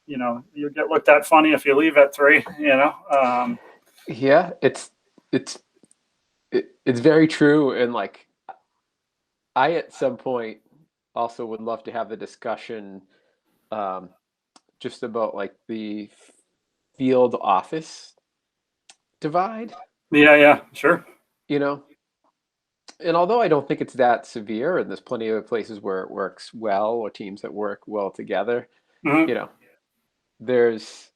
you get looked at funny if you leave at 3, Yeah, it's it's very true. And like, I at some point also would love to have the discussion, um, just about like the field office divide, Yeah, sure. you know? And although I don't think it's that severe, and there's plenty of places where it works well, or teams that work well together, Hmm. you know, there's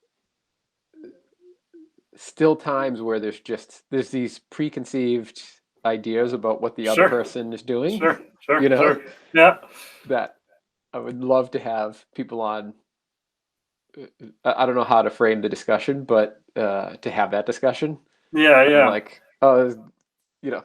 still times where there's these preconceived ideas about what the other Sure, person is doing, sure, sure, you know, sure. Yeah, that I would love to have people on. I don't know how to frame the discussion, but to have that discussion on yeah. like, oh, you know,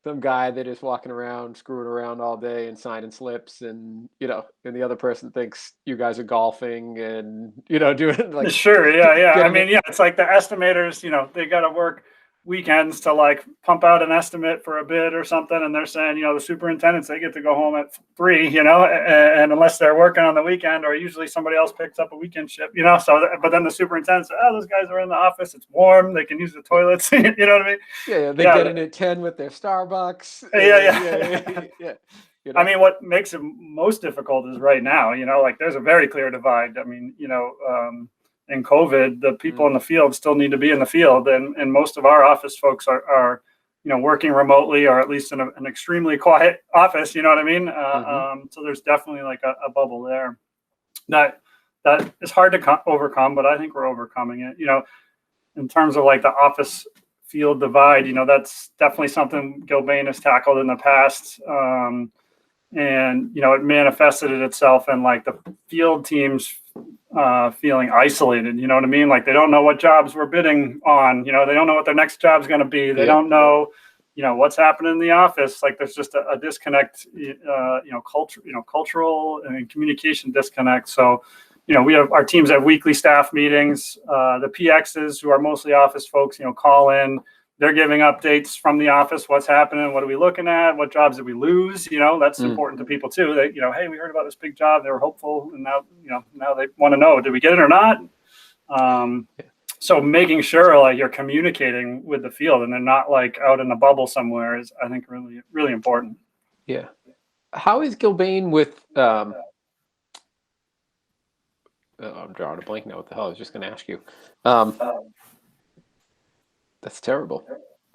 some guy that is walking around, screwing around all day and signing slips, and and the other person thinks you guys are golfing and doing like Sure, yeah. I getting mean, it. yeah, it's like the estimators, they got to work weekends to like pump out an estimate for a bid or something, and they're saying, the superintendents, they get to go home at 3, and unless they're working on the weekend, or usually somebody else picks up a weekend shift, so but then the superintendent said, oh, those guys are in the office, it's warm, they can use the toilets, you know what I mean? Yeah, they Yeah, get in at 10 with their Starbucks. yeah. Yeah. I mean, what makes it most difficult is right now, like there's a very clear divide. I mean, in COVID, the people in the field still need to be in the field. And most of our office folks are working remotely, or at least in an extremely quiet office, you know what I mean? So there's definitely like a bubble there that is hard to overcome, but I think we're overcoming it, in terms of like the office field divide, that's definitely something Gilbane has tackled in the past. And it manifested itself in like the field teams feeling isolated, you know what I mean? Like they don't know what jobs we're bidding on, they don't know what their next job's going to be. They don't know, what's happening in the office. Like there's just a disconnect, cultural and communication disconnect. So, we have our teams have weekly staff meetings. The PXs, who are mostly office folks, call in. They're giving updates from the office. What's happening? What are we looking at? What jobs did we lose? That's important to people too. They, hey, we heard about this big job. They were hopeful, and now they want to know, did we get it or not? So making sure like you're communicating with the field and they're not like out in a bubble somewhere is, I think, really, really important. Yeah. How is Gilbane with? I'm drawing a blank now. What the hell? I was just going to ask you. That's terrible.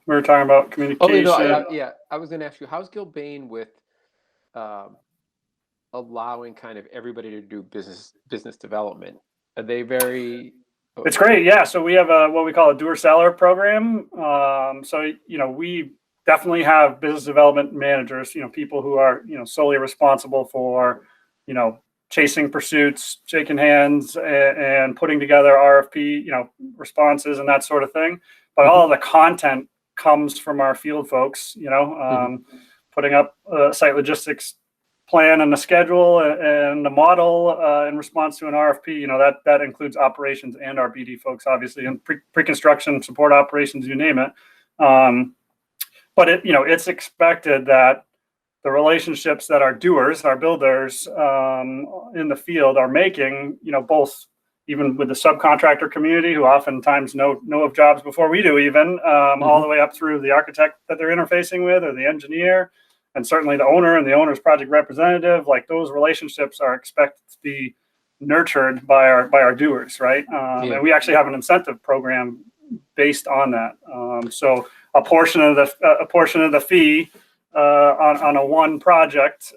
We were talking about communication. I was going to ask you, how's Gilbane with allowing kind of everybody to do business development? Are they very? It's great, yeah. So we have what we call a doer seller program. So we definitely have business development managers. People who are solely responsible for chasing pursuits, shaking hands, and putting together RFP responses and that sort of thing. But all the content comes from our field folks. Putting up a site logistics plan and a schedule and a model in response to an RFP. That includes operations and our BD folks, obviously, and pre-construction, support operations, you name it. But it's expected that the relationships that our doers, our builders in the field are making, both even with the subcontractor community, who oftentimes know of jobs before we do, even all the way up through the architect that they're interfacing with, or the engineer, and certainly the owner and the owner's project representative. Like those relationships are expected to be nurtured by our doers, right? And we actually have an incentive program based on that. So a portion of the fee on a one project,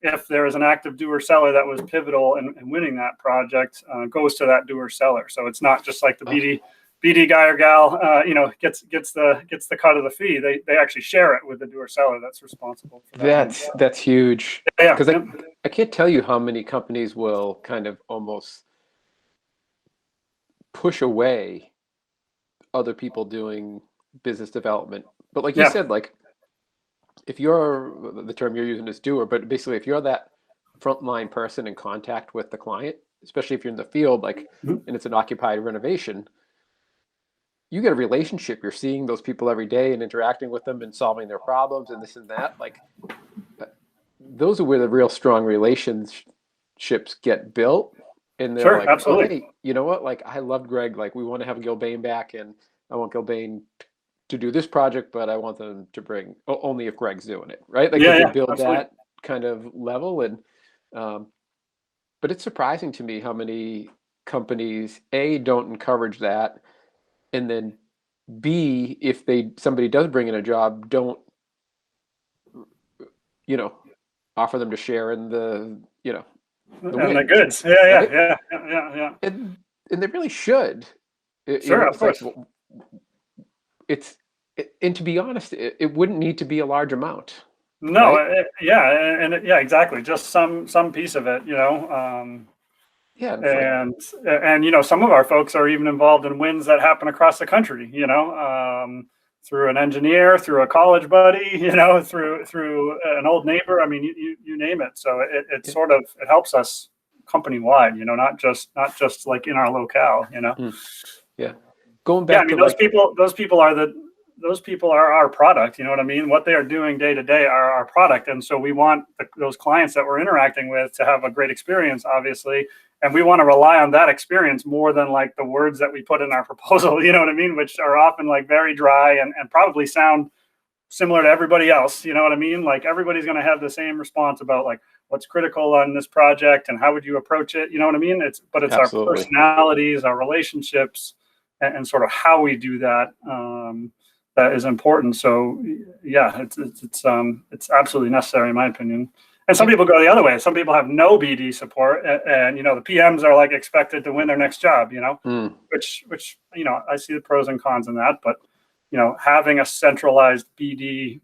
if there is an active doer seller that was pivotal in winning that project, goes to that doer seller. So it's not just like the BD guy or gal, gets the cut of the fee. They actually share it with the doer seller that's responsible for that. That's huge. Yeah, because I can't tell you how many companies will kind of almost push away other people doing business development. But like you said, like if you're, the term you're using is doer, but basically if you're that frontline person in contact with the client, especially if you're in the field, like, and it's an occupied renovation, you get a relationship. You're seeing those people every day and interacting with them and solving their problems and this and that. Like, those are where the real strong relationships get built. and they're Sure, like, oh, absolutely. hey, you know what? Like, I loved Greg. Like, we want to have Gilbane back, and I want Gilbane to do this project, but I want them to bring only if Greg's doing it, right? Like, Yeah, they yeah, build absolutely. that kind of level, and but it's surprising to me how many companies A don't encourage that, and then B, if somebody does bring in a job, don't, you know, offer them to share in the And the win, goods. Yeah, yeah, right? yeah, yeah, yeah, yeah. And they really should. Sure, of It's like, course. it's and to be honest, it wouldn't need to be a large amount, No, right? yeah, and yeah, exactly. Just some piece of it, Yeah, and it's like, and some of our folks are even involved in wins that happen across the country. Through an engineer, through a college buddy, through an old neighbor. I mean, you name it. So it yeah, sort of it helps us company wide. Not just like in our locale. mm, yeah. Going Yeah, I back mean to like, those people are our product. You know what I mean? What they are doing day to day are our product, and so we want those clients that we're interacting with to have a great experience, obviously, and we want to rely on that experience more than like the words that we put in our proposal. You know what I mean? Which are often like very dry and probably sound similar to everybody else. You know what I mean? Like everybody's going to have the same response about like what's critical on this project and how would you approach it. You know what I mean? It's our absolutely. personalities, our relationships, and sort of how we do that that is important. So yeah, it's absolutely necessary in my opinion. And some Yeah. people go the other way. Some people have no BD support, and the PMs are like expected to win their next job. Mm, Which I see the pros and cons in that, but having a centralized BD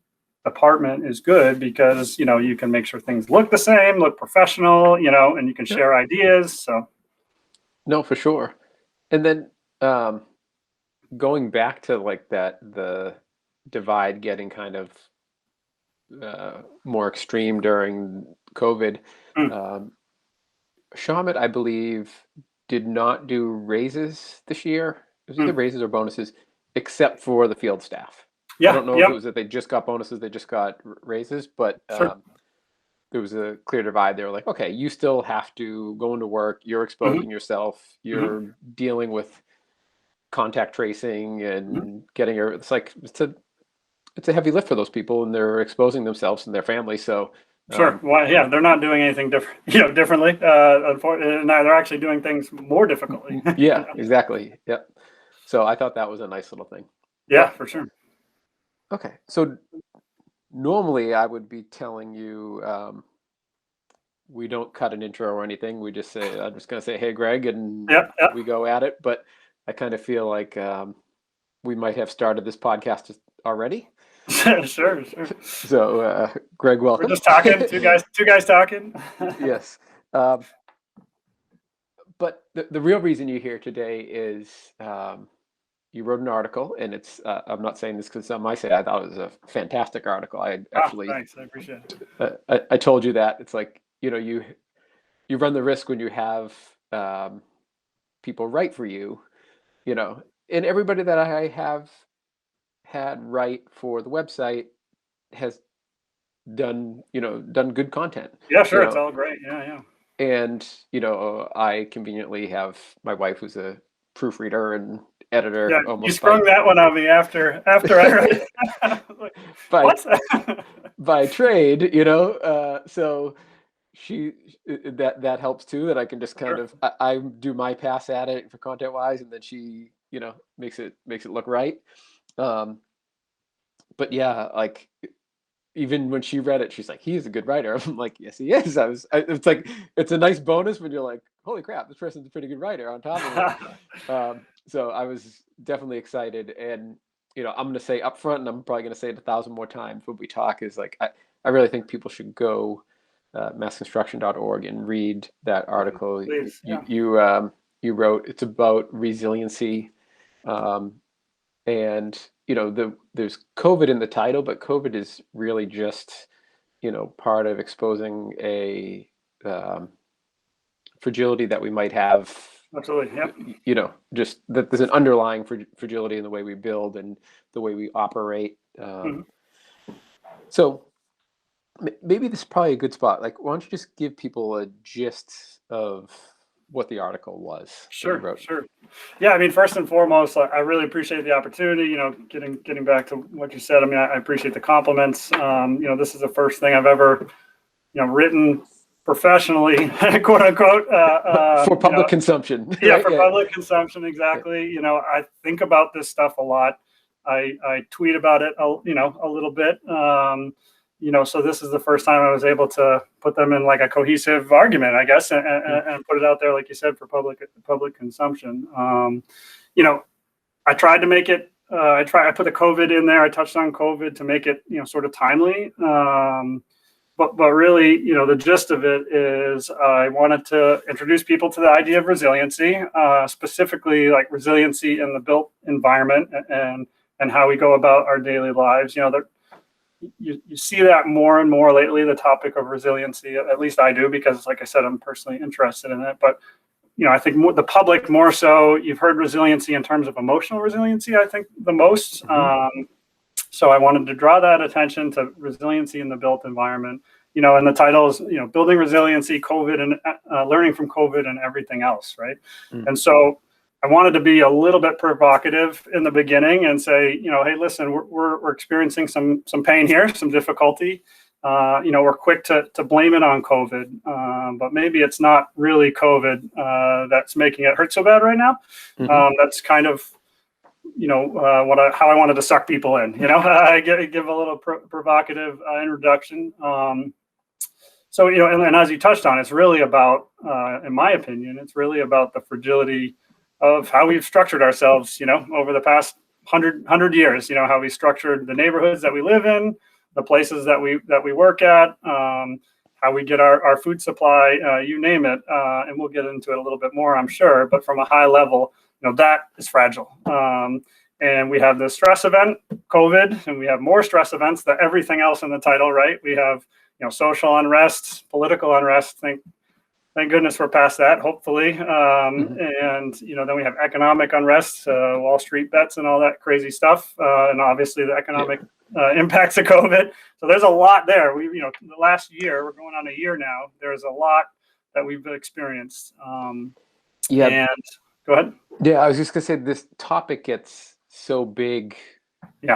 department is good because you can make sure things look the same, look professional, and you can yeah. share ideas. So No, for sure. And then going back to like the divide getting kind of more extreme during COVID. mm, Um, Shamit, I believe, did not do raises this year. It was either mm. raises or bonuses, except for the field staff. I Yeah, don't know if yep, it was that they just got bonuses, they just got raises, but sure. there was a clear divide. They were like, okay, you still have to go into work. You're Hmm. exposing yourself. Hmm. You're dealing with contact tracing Hmm. and getting your. It's a heavy lift for those people, and they're exposing themselves and their family. So, Sure. um, Well, yeah, they're not doing anything different, differently. Unfortunately, no, they're actually doing things more difficultly. yeah, exactly. Yep. So I thought that was a nice little thing. Yeah, But for sure. okay, so normally I would be telling you we don't cut an intro or anything. We just say I'm just gonna say, "Hey, Greg," and Yep, yep. we go at it. But I kind of feel like we might have started this podcast already. Sure, sure. So, Greg, We're welcome. just talking, two guys talking. Yes. Um, but the real reason you're here today is you wrote an article, and I'm not saying this because on my side, I thought it was a fantastic article. I Ah, actually, thanks. I appreciate it. I told you that. It's like, you run the risk when you have um, people write for you, you know, and everybody that I have had write for the website has done good content, Yeah, you sure. It's know, all great. Yeah, yeah. and I conveniently have my wife who's a proofreader and Yeah, editor you almost sprung that one on me after I read it. I was like, by what? by trade, so she that helps too, that I can just kind Sure. of I do my pass at it for content wise, and then she makes it look right. Um, but yeah, like even when she read it, she's like, "He's a good writer." I'm like, "Yes, he is." It's like it's a nice bonus when you're like, "Holy crap, this person's a pretty good writer." On top of it, so I was definitely excited, and I'm going to say up front, and I'm probably going to say it 1,000 more times when we talk, is like I really think people should go massconstruction.org and read that article Please. Yeah. you wrote. It's about resiliency, um, and there's COVID in the title, but COVID is really just part of exposing a um, fragility that we might have, Absolutely. Yep. just that there's an underlying fragility in the way we build and the way we operate. Mhm. So maybe this is probably a good spot. Like, why don't you just give people a gist of what the article was. Sure. Yeah, I mean, first and foremost, I really appreciate the opportunity. Getting back to what you said. I mean, I appreciate the compliments. This is the first thing I've ever, written professionally, quote unquote, for public consumption. Yeah, right? for public consumption, exactly. I think about this stuff a lot. I tweet about it, a little bit. So this is the first time I was able to put them in like a cohesive argument, I guess, and put it out there, like you said, for public consumption. I tried to make it. I put the COVID in there. I touched on COVID to make it, sort of timely. But really, the gist of it is I wanted to introduce people to the idea of resiliency, specifically like resiliency in the built environment and how we go about our daily lives. You see that more and more lately, the topic of resiliency, at least I do, because like I said, I'm personally interested in it. But, I think the public more so, you've heard resiliency in terms of emotional resiliency, I think the most. So I wanted to draw that attention to resiliency in the built environment, and the title is, building resiliency, COVID and learning from COVID and everything else. Right. And so I wanted to be a little bit provocative in the beginning and say, hey, listen, we're experiencing some pain here, some difficulty. We're quick to blame it on COVID, but maybe it's not really COVID that's making it hurt so bad right now. That's kind of how I wanted to suck people in. I give a little provocative introduction. So and as you touched on, it's really about, in my opinion, it's really about the fragility of how we've structured ourselves, over the past 100 years. How we structured the neighborhoods that we live in, the places that we work at, how we get our food supply, you name it, and we'll get into it a little bit more, I'm sure. But from a high level, that is fragile. And we have the stress event, COVID, and we have more stress events than everything else in the title, right? We have, social unrest, political unrest. Thank goodness we're past that, hopefully. And, then we have economic unrest, Wall Street bets and all that crazy stuff. And obviously the economic impacts of COVID. So there's a lot there. The last year, we're going on a year now. There's a lot that we've experienced. And go ahead. Yeah, I was just gonna say this topic gets so big,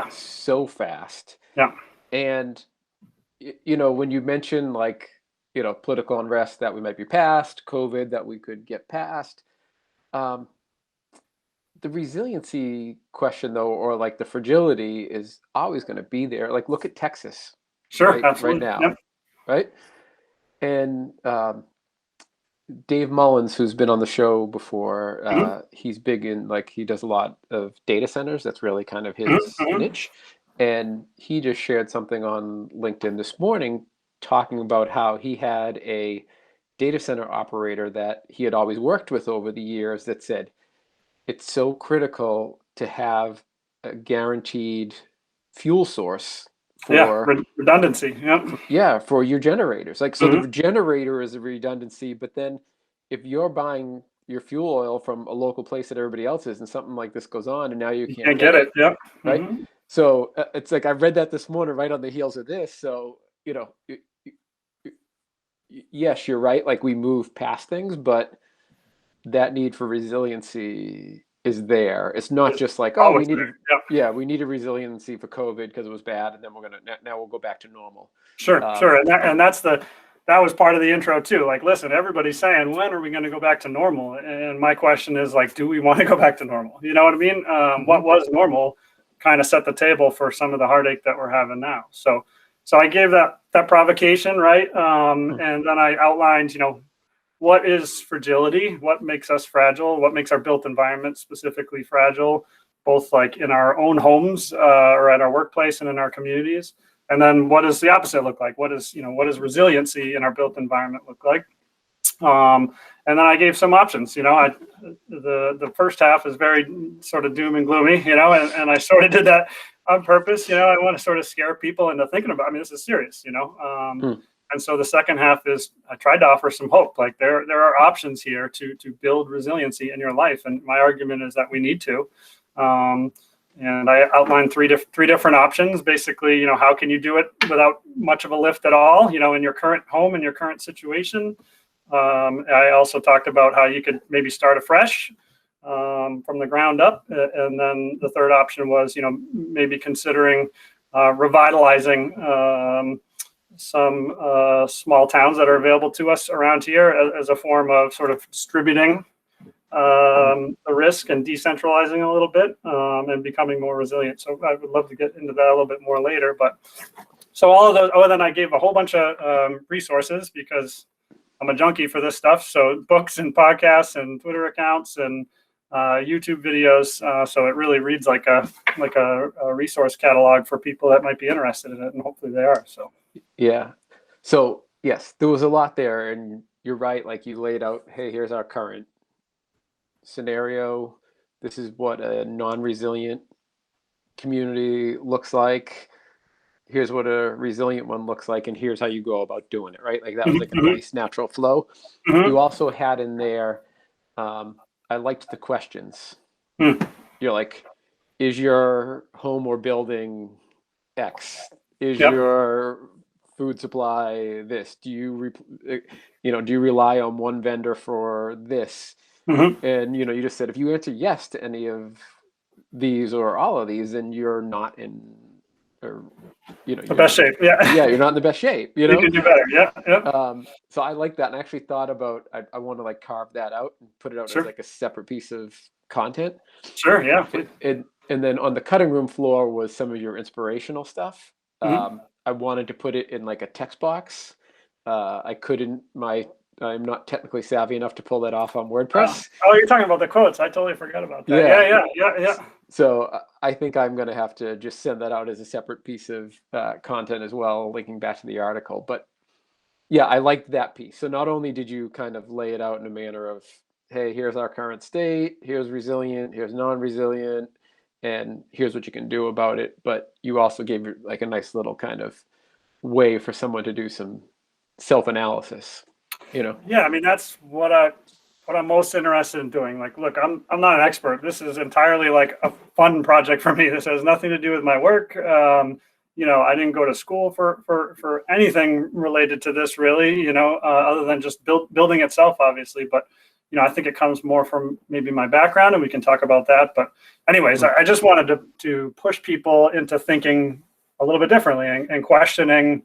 so fast. Yeah. And when you mention like, political unrest that we might be past, COVID that we could get past, the resiliency question though, or like the fragility is always going to be there. Like look at Texas. Sure, absolutely. Right now, right? And Dave Mullins, who's been on the show before, he's big in he does a lot of data centers. That's really kind of his niche. And he just shared something on LinkedIn this morning talking about how he had a data center operator that he had always worked with over the years that said, it's so critical to have a guaranteed fuel source for redundancy. For your generators. The generator is a redundancy, but then if you're buying your fuel oil from a local place that everybody else is and something like this goes on and now you can't get it. Right. So it's like I read that this morning right on the heels of this. So, yes, you're right. Like we move past things, but that need for resiliency is there. It's not just like, we need a resiliency for COVID because it was bad, and then now we'll go back to normal. Sure. And that was part of the intro too. Like, listen, everybody's saying, when are we going to go back to normal? And my question is like, do we want to go back to normal? You know what I mean? What was normal kind of set the table for some of the heartache that we're having now. So I gave that provocation, right? And then I outlined, what is fragility? What makes us fragile? What makes our built environment specifically fragile, both like in our own homes or at our workplace and in our communities? And then what does the opposite look like? What is resiliency in our built environment look like? And then I gave some options. The first half is very sort of doom and gloomy, and I sort of did that on purpose. I want to sort of scare people into thinking about, this is serious, And so the second half is I tried to offer some hope. Like there are options here to build resiliency in your life. And my argument is that we need to. And I outlined three different options. Basically, how can you do it without much of a lift at all, in your current home, in your current situation? I also talked about how you could maybe start afresh from the ground up. And then the third option was, maybe considering revitalizing some small towns that are available to us around here as a form of sort of distributing the risk and decentralizing a little bit and becoming more resilient. So I would love to get into that a little bit more later. But so all of those, then I gave a whole bunch of resources because I'm a junkie for this stuff. So books and podcasts and Twitter accounts and YouTube videos. So it really reads like a resource catalog for people that might be interested in it, and hopefully they are. So yeah. So yes, there was a lot there, and you're right. Like you laid out, hey, here's our current scenario. This is what a non-resilient community looks like. Here's what a resilient one looks like, and here's how you go about doing it, right? Like that was like a nice natural flow. You also had in there, I liked the questions. You're like, is your home or building X? Is your food supply this? Do you rely on one vendor for this? And you just said if you answer yes to any of these or all of these, then you're not in, or the best shape. Yeah, you're not in the best shape. You can do better. Yeah. So I like that, and I actually thought about I want to like carve that out and put it out as like a separate piece of content. Sure. Yeah. And then on the cutting room floor was some of your inspirational stuff. I wanted to put it in like a text box. I couldn't. I'm not technically savvy enough to pull that off on WordPress. Oh, you're talking about the quotes. I totally forgot about that. Yeah. So I think I'm going to have to just send that out as a separate piece of content as well, linking back to the article. But yeah, I liked that piece. So not only did you kind of lay it out in a manner of, hey, here's our current state, here's resilient, here's non-resilient, and here's what you can do about it, but you also gave like a nice little kind of way for someone to do some self-analysis. Yeah, I mean, that's what I'm most interested in doing. Like, look, I'm not an expert. This is entirely like a fun project for me. This has nothing to do with my work. I didn't go to school for anything related to this really, other than just building itself, obviously. But, I think it comes more from maybe my background, and we can talk about that. But anyways, I just wanted to push people into thinking a little bit differently and questioning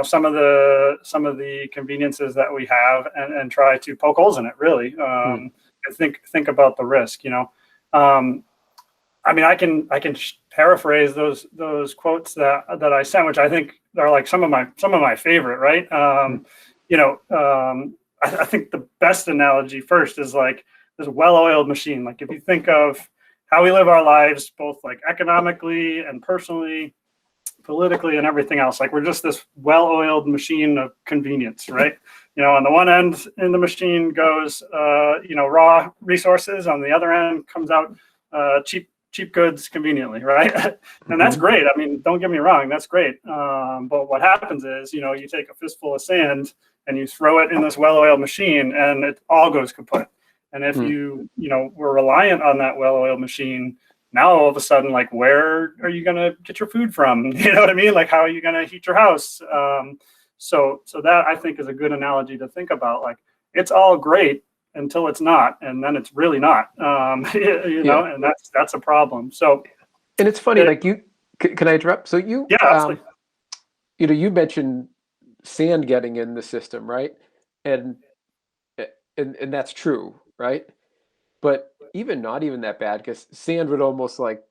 some of the conveniences that we have and try to poke holes in it really, and think about the risk. I mean, I can paraphrase those quotes that I sent, which I think are like some of my favorite, right? I think the best analogy first is like this well-oiled machine. Like if you think of how we live our lives, both like economically and personally, politically and everything else, like we're just this well-oiled machine of convenience, right? On the one end in the machine goes raw resources, on the other end comes out cheap goods conveniently, right? And that's great. I mean, don't get me wrong, that's great. But what happens is, you take a fistful of sand and you throw it in this well-oiled machine and it all goes kaput. And if we're reliant on that well-oiled machine, now all of a sudden, like, where are you going to get your food from? You know what I mean? Like, how are you going to heat your house? So that I think is a good analogy to think about. Like, it's all great until it's not, and then it's really not. And that's a problem. So, and it's funny, like can I interrupt? So you you mentioned sand getting in the system, right? And that's true, right? But not even that bad, because sand would almost like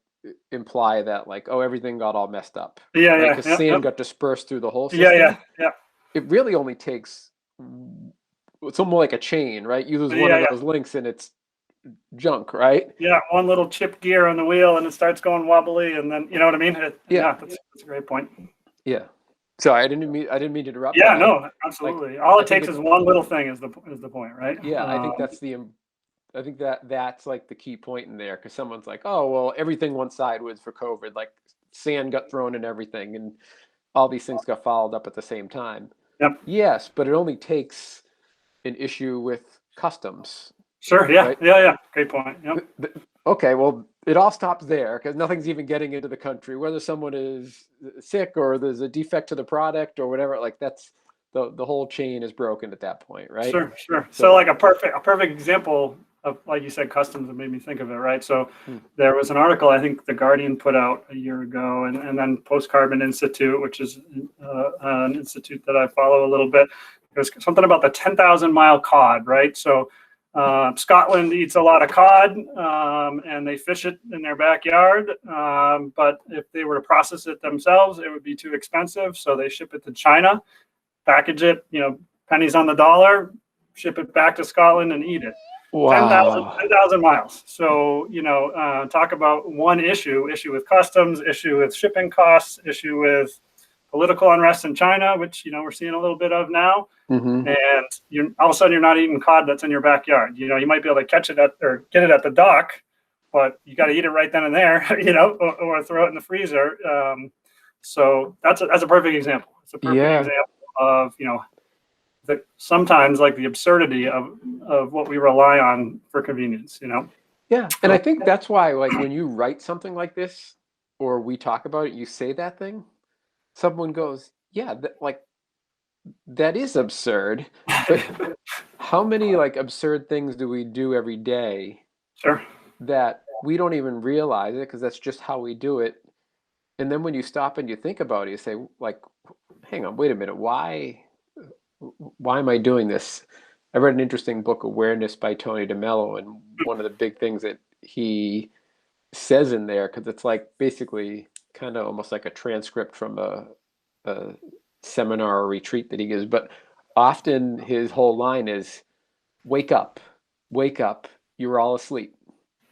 imply that like, oh, everything got all messed up. Yeah. Because sand got dispersed through the whole system. Yeah. It really only takes, it's almost like a chain, right? You lose one of those links and it's junk, right? Yeah, one little chip gear on the wheel and it starts going wobbly, and then you know what I mean? That's a great point. Yeah. Sorry, I didn't mean to interrupt. Yeah, no, absolutely. All it takes is one little thing is the point, right? Yeah, I think that's like the key point in there, because someone's like, oh, well, everything went sideways for COVID, like sand got thrown in everything and all these things got followed up at the same time. Yep. Yes, but it only takes an issue with customs. Sure. Yeah. Right? Yeah. Great point. Yep. Okay. Well, it all stops there because nothing's even getting into the country, whether someone is sick or there's a defect to the product or whatever. Like that's the whole chain is broken at that point, right? Sure. So like a perfect example of, like you said, customs that made me think of it, right? So there was an article I think The Guardian put out a year ago, and then Post Carbon Institute, which is an institute that I follow a little bit. It was something about the 10,000-mile cod, right? So Scotland eats a lot of cod, and they fish it in their backyard. But if they were to process it themselves, it would be too expensive. So they ship it to China, package it, pennies on the dollar, ship it back to Scotland and eat it. Wow. 10,000 miles. So, talk about one issue with customs, issue with shipping costs, issue with political unrest in China, which, we're seeing a little bit of now. Mm-hmm. And all of a sudden you're not eating cod that's in your backyard. You might be able to catch it or get it at the dock, but you got to eat it right then and there, or throw it in the freezer. So that's a perfect example. It's a perfect example of, sometimes like the absurdity of what we rely on for convenience, Yeah. And I think that's why, like, when you write something like this, or we talk about it, you say that thing, someone goes, yeah, that is absurd. But how many like absurd things do we do every day? Sure. That we don't even realize it because that's just how we do it. And then when you stop and you think about it, you say, like, hang on, wait a minute, why am I doing this? I read an interesting book, Awareness by Tony DeMello, and one of the big things that he says in there, because it's like basically kind of almost like a transcript from a seminar or retreat that he gives, but often his whole line is, wake up, you're all asleep.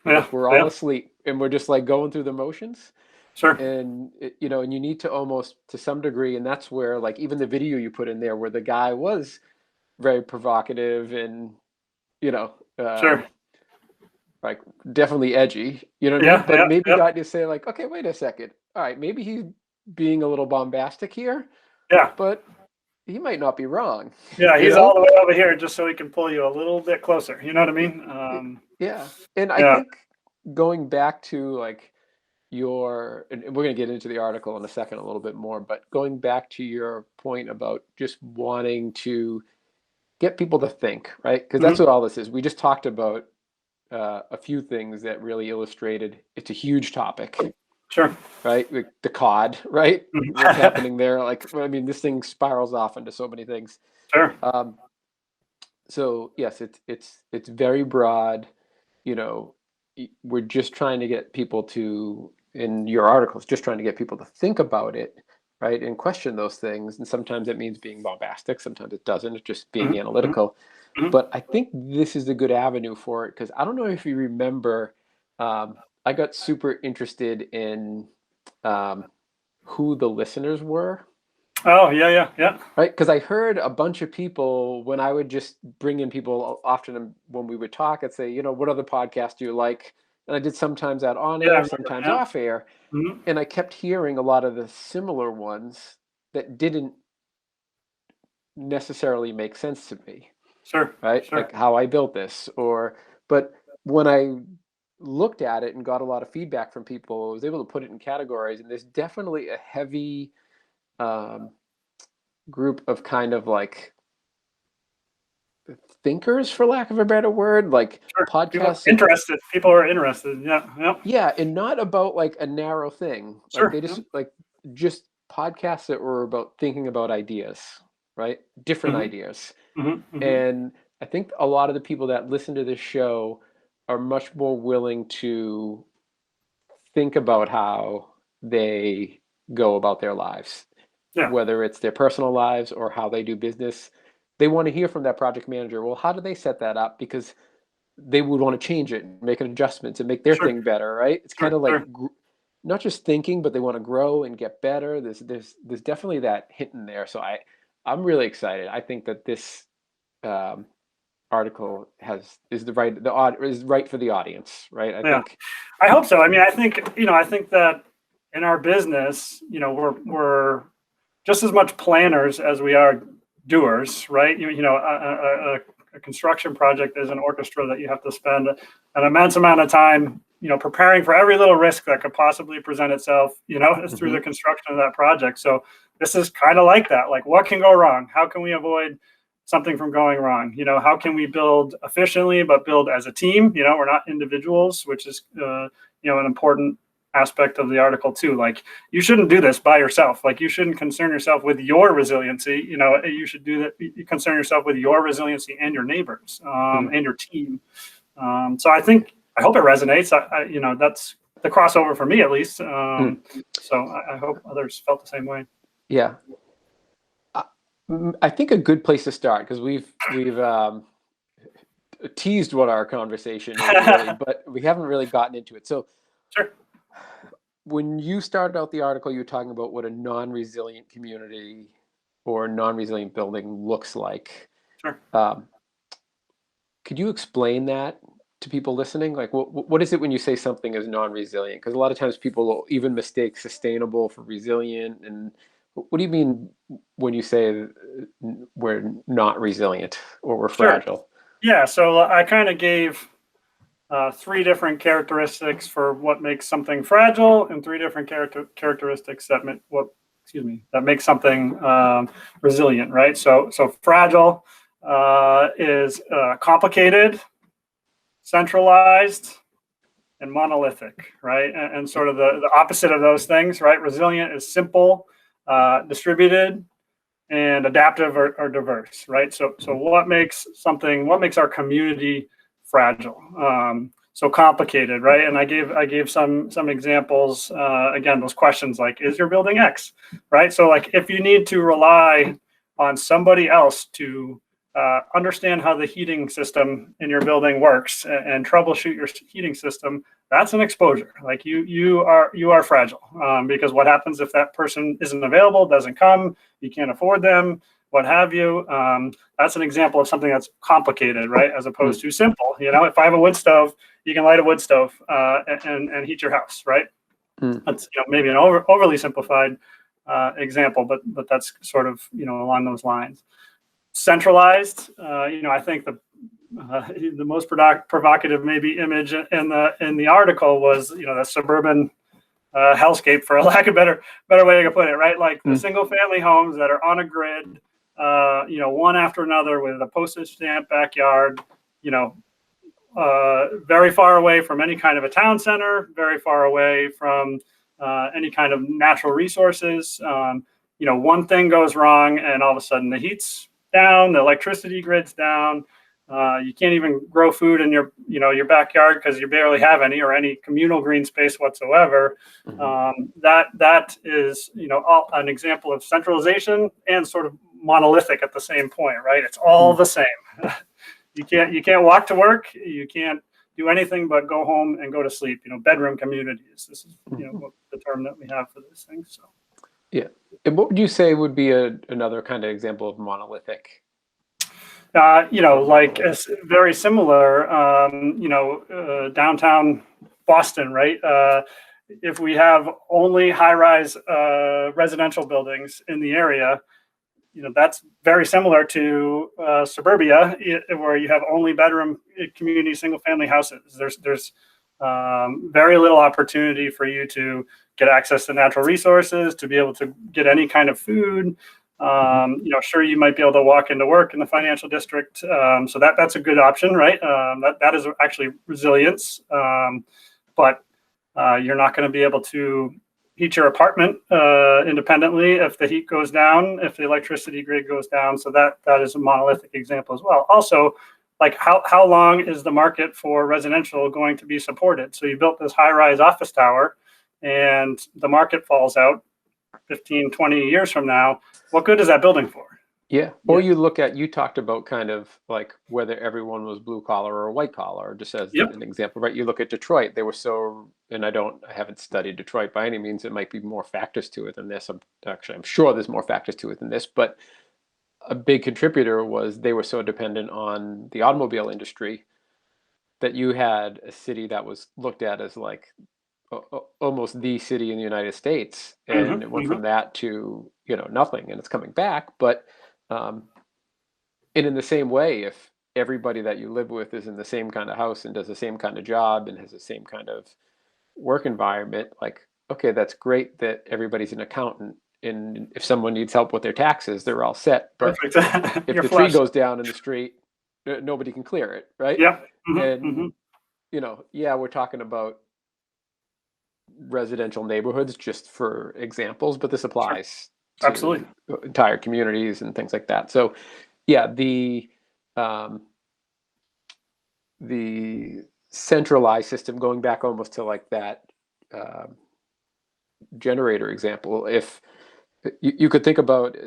We're all asleep, and we're just like going through the motions. Sure. And and you need to almost, to some degree, and that's where, like, even the video you put in there where the guy was very provocative and Sure. like definitely edgy, you know what I mean? But maybe got you to say, like, okay, wait a second, all right, maybe he's being a little bombastic here, but he might not be wrong. He's all the way over here just so he can pull you a little bit closer, you know what I mean? And I think going back to like and we're going to get into the article in a second a little bit more, but going back to your point about just wanting to get people to think, right? Because that's what all this is. We just talked about a few things that really illustrated it's a huge topic. Sure. Right? Like the cod, right? What's happening there? Like, I mean, this thing spirals off into so many things. Sure. So yes, it's very broad. We're just trying to get people to, in your articles, just trying to get people to think about it, right, and question those things. And sometimes it means being bombastic, sometimes it doesn't. It's just being analytical. But I think this is a good avenue for it, because I don't know if you remember, I got super interested in who the listeners were. Oh, yeah. Right, because I heard a bunch of people, when I would just bring in people often when we would talk, I'd say, what other podcasts do you like? And I did sometimes that on air, sometimes off air. And I kept hearing a lot of the similar ones that didn't necessarily make sense to me. Sure. Right? Sure. Like how I built this, but when I looked at it and got a lot of feedback from people, I was able to put it in categories, and there's definitely a heavy group of kind of like thinkers, for lack of a better word, like podcasts. People are interested. Yeah, and not about like a narrow thing. Sure. Like they just podcasts that were about thinking about ideas, right? Different ideas. And I think a lot of the people that listen to this show are much more willing to think about how they go about their lives, whether it's their personal lives or how they do business. They want to hear from that project manager. Well, how do they set that up? Because they would want to change it, make adjustments, and make their thing better, right? It's kind of like not just thinking, but they want to grow and get better. There's definitely that hint in there. So I'm really excited. I think that this article is right for the audience, right? I hope so. I mean, I think that in our business, we're just as much planners as we are doers, right? A construction project is an orchestra that you have to spend an immense amount of time preparing for every little risk that could possibly present itself, through the construction of that project. So this is kind of like that. Like, what can go wrong? How can we avoid something from going wrong? How can we build efficiently, but build as a team? We're not individuals, which is, an important aspect of the article too. Like, you shouldn't do this by yourself. Like, you shouldn't concern yourself with your resiliency. You should do that. You concern yourself with your resiliency and your neighbors, and your team. So I hope it resonates. That's the crossover for me, at least. So I hope others felt the same way. Yeah. I think a good place to start, because we've teased what our conversation is, really, but we haven't really gotten into it. So sure. When you started out the article, you were talking about what a non-resilient community or non-resilient building looks like. Sure. Could you explain that to people listening? Like, what is it when you say something is non-resilient? Because a lot of times people will even mistake sustainable for resilient. And what do you mean when you say we're not resilient or we're fragile? Yeah, so I kind of gave 3 different characteristics for what makes something fragile, and 3 different characteristics that make something resilient, right? So fragile is complicated, centralized, and monolithic, right? And sort of the opposite of those things, right? Resilient is simple, distributed, and adaptive or diverse, right? So what makes our community fragile? So complicated, right? And I gave some examples. Again, those questions like, is your building X, right? So like, if you need to rely on somebody else to understand how the heating system in your building works and troubleshoot your heating system, that's an exposure. Like, you are fragile, because what happens if that person isn't available, doesn't come, you can't afford them, what have you? That's an example of something that's complicated, right? As opposed to simple. If I have a wood stove, you can light a wood stove and heat your house, right? That's maybe an overly simplified example, but that's sort of along those lines. Centralized, I think the most provocative maybe image in the article was the suburban hellscape, for a lack of better way to put it, right? Like the single family homes that are on a grid, one after another, with a postage stamp backyard, very far away from any kind of a town center, very far away from any kind of natural resources. One thing goes wrong and all of a sudden the heat's down, the electricity grid's down. You can't even grow food in your backyard because you barely have any or any communal green space whatsoever. That is an example of centralization and sort of monolithic at the same point, right? It's all the same. You can't walk to work. You can't do anything but go home and go to sleep. Bedroom communities. This is the term that we have for this thing. So. Yeah. And what would you say would be another kind of example of monolithic? Like very similar, downtown Boston, right? If we have only high-rise residential buildings in the area, that's very similar to suburbia, where you have only bedroom community single-family houses. There's very little opportunity for you to get access to natural resources, to be able to get any kind of food. Sure, you might be able to walk into work in the financial district. So that's a good option, right? That is actually resilience. But you're not going to be able to heat your apartment independently if the heat goes down, if the electricity grid goes down. So that is a monolithic example as well. Also, like how long is the market for residential going to be supported? So you built this high-rise office tower and the market falls out 15, 20 years from now. What good is that building for? Yeah. Or you talked about kind of like whether everyone was blue collar or white collar, just as an example, right? You look at Detroit, they were and I haven't studied Detroit by any means. It might be more factors to it than this. I'm sure there's more factors to it than this, but a big contributor was they were so dependent on the automobile industry that you had a city that was looked at as like almost the city in the United States, and it went from that to nothing, and it's coming back. But and in the same way, if everybody that you live with is in the same kind of house and does the same kind of job and has the same kind of work environment, like, okay, that's great that everybody's an accountant, and if someone needs help with their taxes, they're all set. But Perfect. if You're the tree flush. goes down in the street, nobody can clear it, right? Yeah. And yeah, we're talking about residential neighborhoods just for examples, but this Sure. applies Absolutely. to entire communities and things like that. So yeah, the centralized system, going back almost to like that generator example, if you could think about,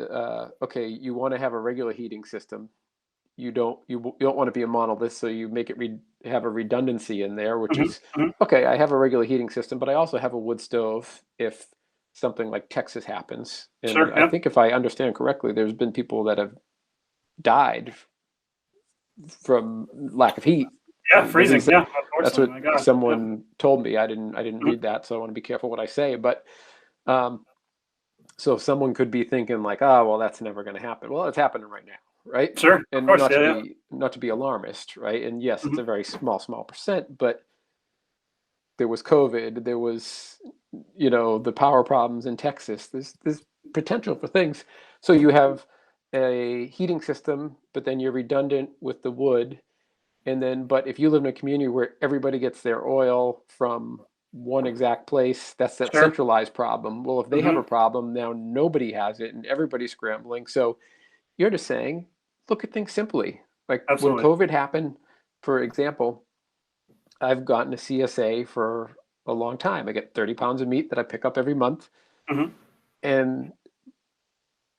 okay, you want to have a regular heating system. You don't want to be a monolith, so you make it have a redundancy in there, which is okay. I have a regular heating system, but I also have a wood stove if something like Texas happens. And Sure. I think if I understand correctly, there's been people that have died from lack of heat. Yeah, freezing. Yeah, that's unfortunately. what someone told me. I didn't read that, so I want to be careful what I say. But so someone could be thinking like, oh, well, that's never going to happen. Well, it's happening right now, right? Sure. And of course, not to be alarmist, right? And yes, it's a very small percent, but there was COVID, there was, the power problems in Texas. There's potential for things. So you have a heating system, but then you're redundant with the wood. And then, but if you live in a community where everybody gets their oil from one exact place, that's that centralized problem. Well, if they have a problem, now nobody has it and everybody's scrambling. So you're just saying, look at things simply. Like when COVID happened, for example, I've gotten a CSA for a long time. I get 30 pounds of meat that I pick up every month. And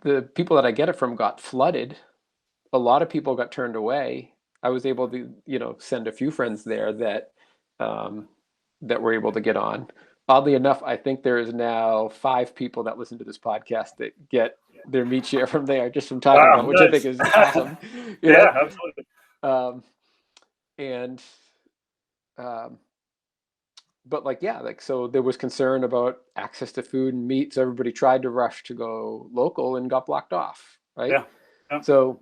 the people that I get it from got flooded. A lot of people got turned away. I was able to, send a few friends there that that were able to get on. Oddly enough, I think there is now 5 people that listen to this podcast that get their meat share from there, just from talking about, which I think is awesome. Absolutely. But so there was concern about access to food and meat, so everybody tried to rush to go local and got blocked off, right? Yeah. So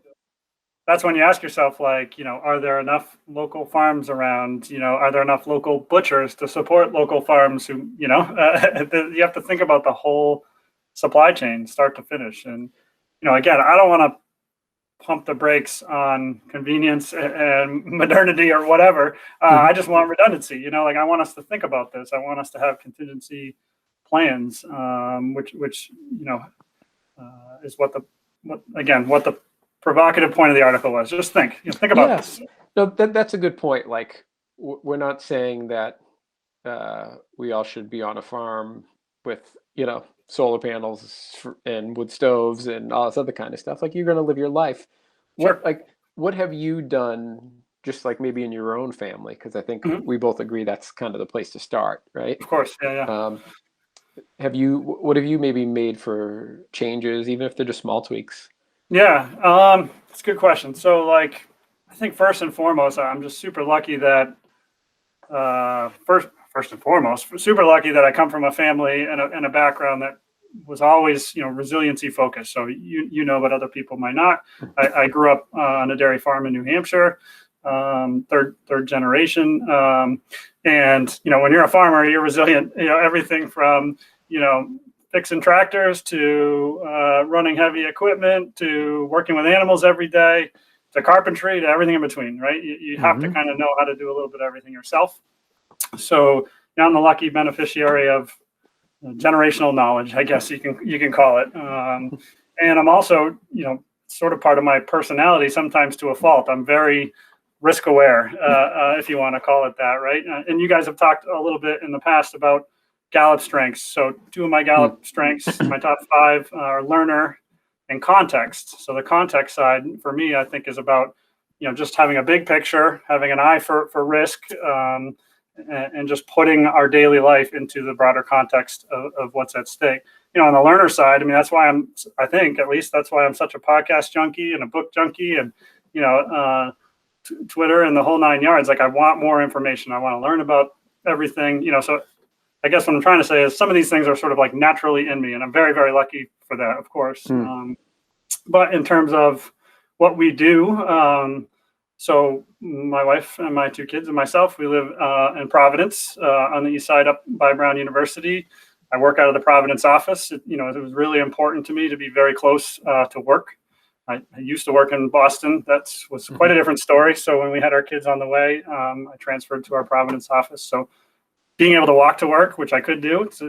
that's when you ask yourself, like, are there enough local farms around? Are there enough local butchers to support local farms who, you have to think about the whole supply chain, start to finish. And, again, I don't want to pump the brakes on convenience and modernity or whatever. I just want redundancy, I want us to think about this. I want us to have contingency plans, which is what the provocative point of the article was. Just think about this. No, that's a good point. Like, we're not saying that we all should be on a farm with, solar panels and wood stoves and all this other kind of stuff. Like, you're going to live your life. What have you done, just like maybe in your own family? Because I think we both agree that's kind of the place to start, right? Of course. Yeah. What have you maybe made for changes, even if they're just small tweaks? Yeah, it's a good question. So, I think first and foremost, I'm just super lucky that first and foremost, super lucky that I come from a family and a background that was always, resiliency focused. So but other people might not. I grew up on a dairy farm in New Hampshire, third generation, and when you're a farmer, you're resilient. Everything from fixing tractors to running heavy equipment to working with animals every day to carpentry to everything in between, right? You have to kind of know how to do a little bit of everything yourself. So I'm the lucky beneficiary of generational knowledge, I guess you can call it. And I'm also, sort of part of my personality, sometimes to a fault. I'm very risk aware, if you want to call it that, right? And you guys have talked a little bit in the past about Gallup Strengths. So 2 of my Gallup Strengths, my top 5 are learner and context. So the context side for me, I think, is about, just having a big picture, having an eye for risk, and just putting our daily life into the broader context of what's at stake. On the learner side, that's why I think at least that's why I'm such a podcast junkie and a book junkie and, Twitter and the whole 9 yards. Like, I want more information. I want to learn about everything, so I guess what I'm trying to say is some of these things are sort of like naturally in me, and I'm very, very lucky for that, of course. But in terms of what we do, So my wife and my two kids and myself, we live in Providence on the east side up by Brown University. I work out of the Providence office. It was really important to me to be very close to work. I used to work in Boston. That was quite a different story. So when we had our kids on the way, I transferred to our Providence office. So being able to walk to work, which I could do, it's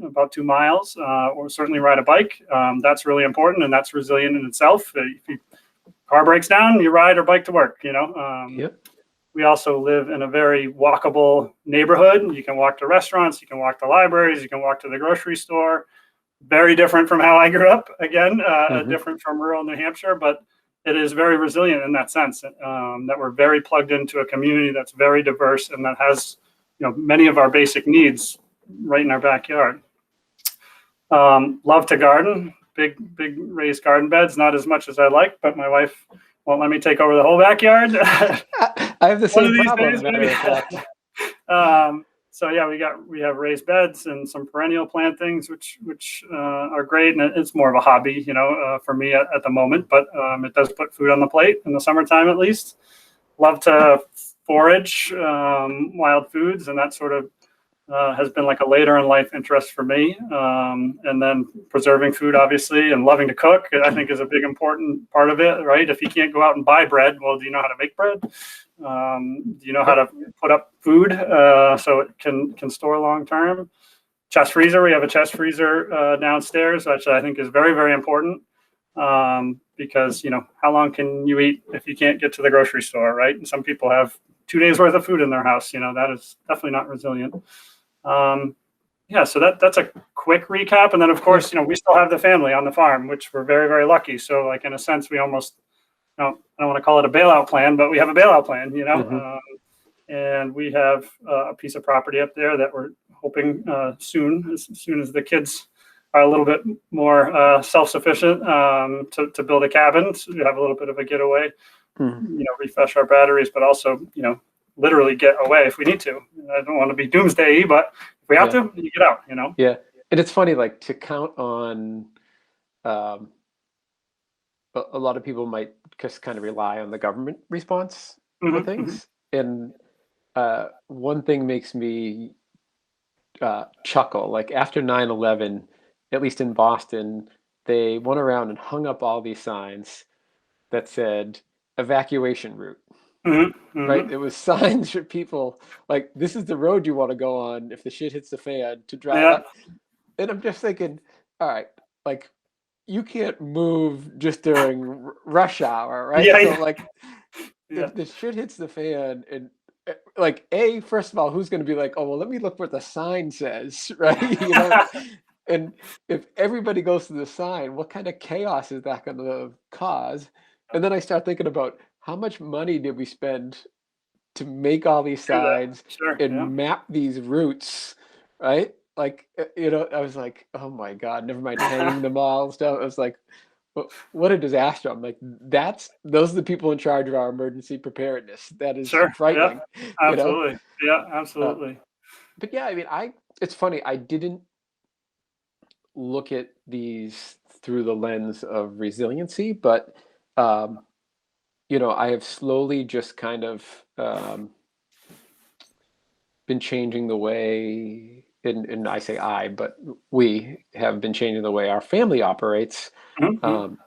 about 2 miles, or certainly ride a bike. That's really important, and that's resilient in itself. If your car breaks down, you ride or bike to work. Yep. We also live in a very walkable neighborhood. You can walk to restaurants, you can walk to libraries, you can walk to the grocery store. Very different from how I grew up. Again, different from rural New Hampshire, but it is very resilient in that sense. That we're very plugged into a community that's very diverse and that has, many of our basic needs right in our backyard. Love to garden. Big raised garden beds. Not as much as I like, but my wife won't let me take over the whole backyard. I have the same problem. So yeah, we have raised beds and some perennial plantings, which are great, and it's more of a hobby, for me at the moment. But it does put food on the plate in the summertime, at least. Love to forage wild foods, and that sort of has been like a later in life interest for me. And then preserving food, obviously, and loving to cook, I think, is a big important part of it, right? If you can't go out and buy bread, well, do you know how to make bread? Do you know how to put up food so it can store long term? Chest freezer. We have a chest freezer downstairs, which I think is very, very important. Because how long can you eat if you can't get to the grocery store, right? And some people have 2 days worth of food in their house. That is definitely not resilient. So that's a quick recap. And then, of course, we still have the family on the farm, which we're very, very lucky. So, like, in a sense, we almost, I don't want to call it a bailout plan, but we have a bailout plan, and we have a piece of property up there that we're hoping as soon as the kids are a little bit more self-sufficient to build a cabin. So we have a little bit of a getaway, refresh our batteries, but also, literally get away if we need to. I don't want to be doomsday, but if we have to, you get out, Yeah. And it's funny, like, to count on, a lot of people might just kind of rely on the government response for things. And one thing makes me chuckle, like after 9/11, at least in Boston, they went around and hung up all these signs that said evacuation route. Right? It was signs for people like, this is the road you want to go on if the shit hits the fan to drive up. And I'm just thinking, all right, like, you can't move just during rush hour, right? So like, if the shit hits the fan, and like, first of all, who's going to be like, oh, well, let me look what the sign says, right? And if everybody goes to the sign, what kind of chaos is that going to cause? And then I start thinking about, how much money did we spend to make all these signs and map these routes, right? Like, I was like, oh my God, never mind hanging them all and stuff. I was like, what a disaster. I'm like, those are the people in charge of our emergency preparedness. That is frightening. Absolutely. Absolutely. But yeah, I mean, it's funny. I didn't look at these through the lens of resiliency, but I have slowly just kind of been changing the way, and I say but we have been changing the way our family operates. And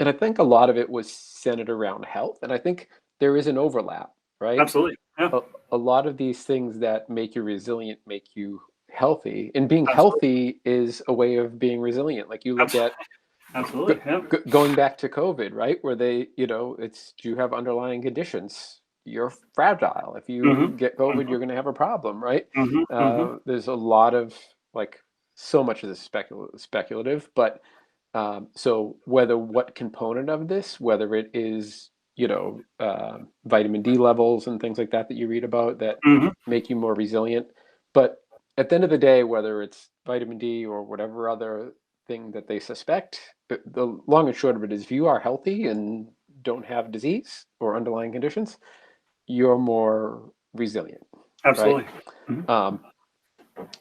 I think a lot of it was centered around health. And I think there is an overlap, right? Absolutely. Yeah. A lot of these things that make you resilient make you healthy. And being healthy is a way of being resilient. Like, you look at going back to COVID, right? Where they, do you have underlying conditions? You're fragile. If you get COVID, you're going to have a problem, right? There's a lot of, like, so much of this speculative, but so what component of this, whether it is, vitamin D levels and things like that you read about that make you more resilient. But at the end of the day, whether it's vitamin D or whatever other thing that they suspect, the long and short of it is, if you are healthy and don't have disease or underlying conditions, you're more resilient. Absolutely. Right?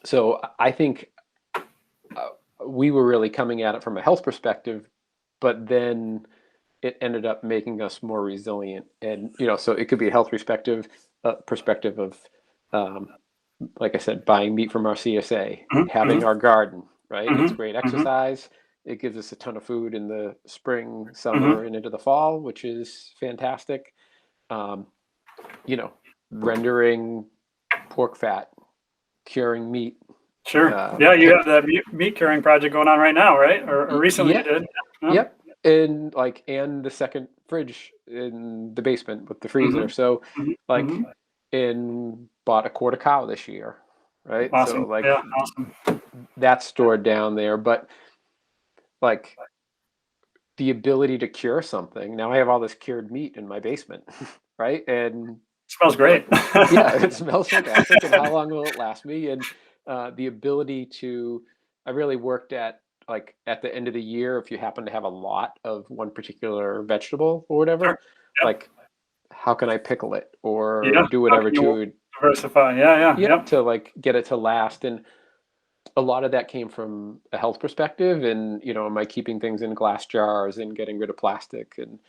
So I think we were really coming at it from a health perspective, but then it ended up making us more resilient. And, you know, so it could be a health perspective of, like I said, buying meat from our CSA, having our garden, right? It's great exercise. It gives us a ton of food in the spring, summer, and into the fall, which is fantastic. You know, rendering pork fat, curing meat. Sure. Yeah, you have that meat curing project going on right now, right? Or recently you did. Yep. And the second fridge in the basement with the freezer. So and bought a quarter cow this year, right? Awesome. So like awesome. that's stored down there. But like the ability to cure something. Now I have all this cured meat in my basement, right? And it smells great. Yeah, it smells fantastic. And how long will it last me? And the ability to, I really worked at like at the end of the year, if you happen to have a lot of one particular vegetable or whatever, like how can I pickle it or do whatever to diversify? Yeah. To like get it to last. And a lot of that came from a health perspective. And, you know, am I keeping things in glass jars and getting rid of plastic? And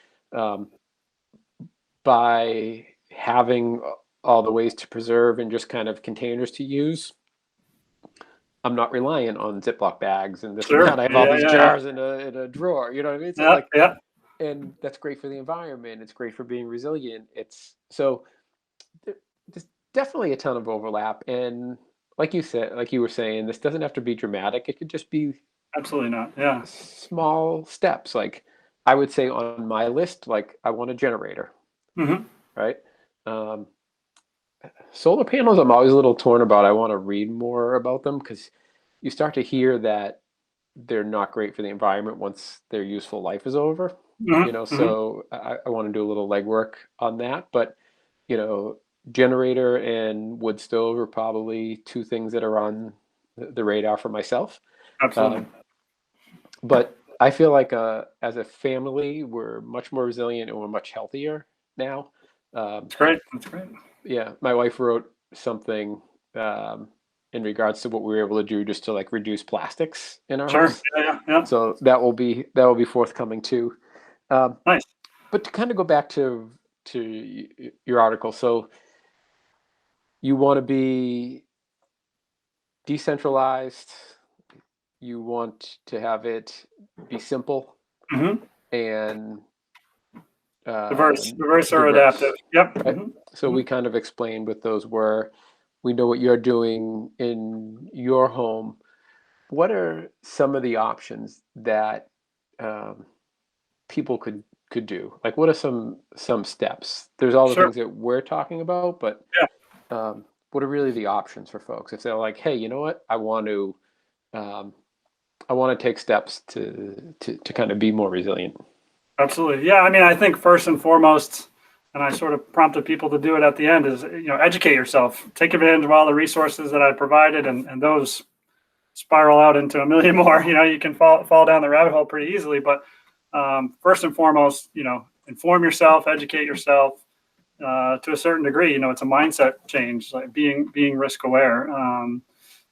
by having all the ways to preserve and just kind of containers to use, I'm not reliant on Ziploc bags and this and that. I have all these jars in a drawer. You know what I mean? So and that's great for the environment. It's great for being resilient. It's so there's definitely a ton of overlap. And like you said, like you were saying, this doesn't have to be dramatic. It could just be absolutely not. Yeah, small steps. Like I would say on my list, like I want a generator, right? Solar panels, I'm always a little torn about. I want to read more about them because you start to hear that they're not great for the environment once their useful life is over. You know, so I want to do a little legwork on that. But, you know, generator and wood stove are probably two things that are on the radar for myself. Absolutely. But I feel like as a family, we're much more resilient and we're much healthier now. That's great. That's great. Yeah, my wife wrote something in regards to what we were able to do just to like reduce plastics in our house. Yeah. So that will be forthcoming too. Nice. But to kind of go back to your article, so you want to be decentralized. You want to have it be simple and diverse or adaptive. Yep. Right? So we kind of explained what those were. We know what you're doing in your home. What are some of the options that people could do? Like, what are some steps? There's all the things that we're talking about, but what are really the options for folks if they're like, hey, you know what? I want to take steps to kind of be more resilient. Absolutely. Yeah. I mean, I think first and foremost, and I sort of prompted people to do it at the end, is, you know, educate yourself. Take advantage of all the resources that I provided, and those spiral out into a million more. You know, you can fall down the rabbit hole pretty easily. But first and foremost, you know, inform yourself, educate yourself to a certain degree. You know, it's a mindset change, like being risk aware.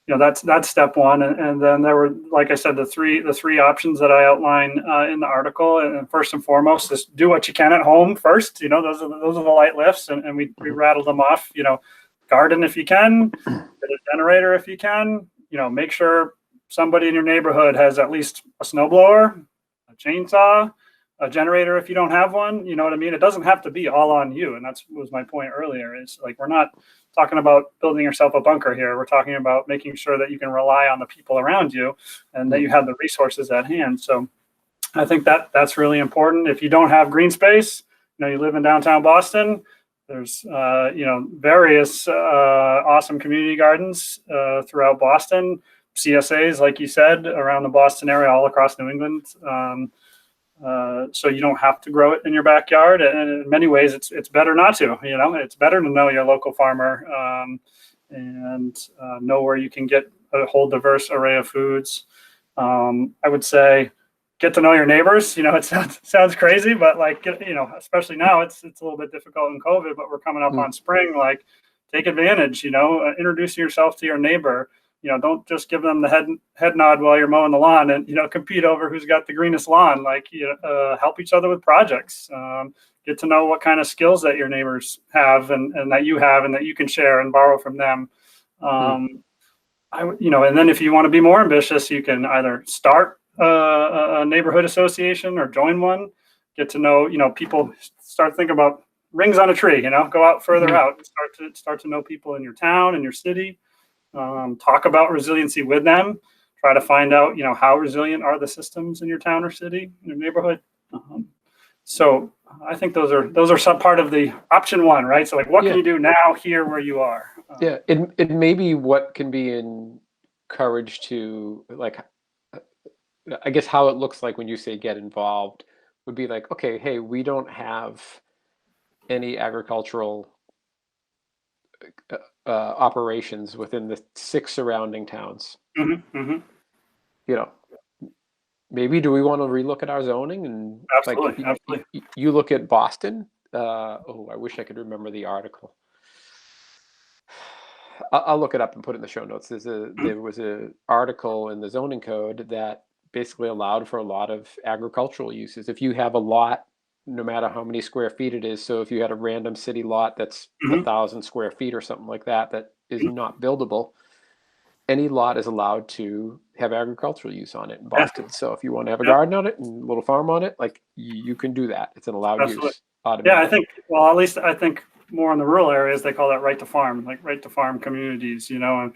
You know, that's step one. And then there were, like I said, the three options that I outline in the article. And first and foremost is do what you can at home first. You know, those are the light lifts, and we rattled them off. You know, garden if you can, get a generator if you can. You know, make sure somebody in your neighborhood has at least a snowblower, a chainsaw, a generator if you don't have one. You know what I mean? It doesn't have to be all on you. And that was my point earlier, is like, we're not talking about building yourself a bunker here. We're talking about making sure that you can rely on the people around you and that you have the resources at hand. So I think that's really important. If you don't have green space, you know, you live in downtown Boston, there's you know, various awesome community gardens throughout Boston, CSAs, like you said, around the Boston area, all across New England. So you don't have to grow it in your backyard, and in many ways it's better not to. You know, it's better to know your local farmer and know where you can get a whole diverse array of foods. I would say get to know your neighbors. You know, it sounds crazy, but like, you know, especially now it's a little bit difficult in COVID, but we're coming up on spring. Like, take advantage. You know, introducing yourself to your neighbor. don't just give them the head nod while you're mowing the lawn and, compete over who's got the greenest lawn. Like, help each other with projects. Get to know what kind of skills that your neighbors have and that you have and that you can share and borrow from them. And then if you want to be more ambitious, you can either start a neighborhood association or join one. Get to know, people. Start thinking about rings on a tree. Go out further out. Start to know people in your town and your city. Talk about resiliency with them. Try to find out, how resilient are the systems in your town or city, your neighborhood. So I think those are some part of the option one, right? So like, what can you do now here where you are? It may be what can be encouraged to, like, I guess how it looks like when you say get involved would be like, okay, hey, we don't have any agricultural operations within the 6 surrounding towns. Maybe do we want to relook at our zoning? And absolutely. You look at Boston. I wish I could remember the article. I'll look it up and put it in the show notes. There was an article in the zoning code that basically allowed for a lot of agricultural uses. If you have a lot, no matter how many square feet it is, so if you had a random city lot that's 1,000 square feet or something like that, that is not buildable, any lot is allowed to have agricultural use on it in Boston. So if you want to have a garden on it and a little farm on it, like you can do that. It's an allowed use. Yeah, I think, at least I think more in the rural areas, they call that right to farm, like right to farm communities, and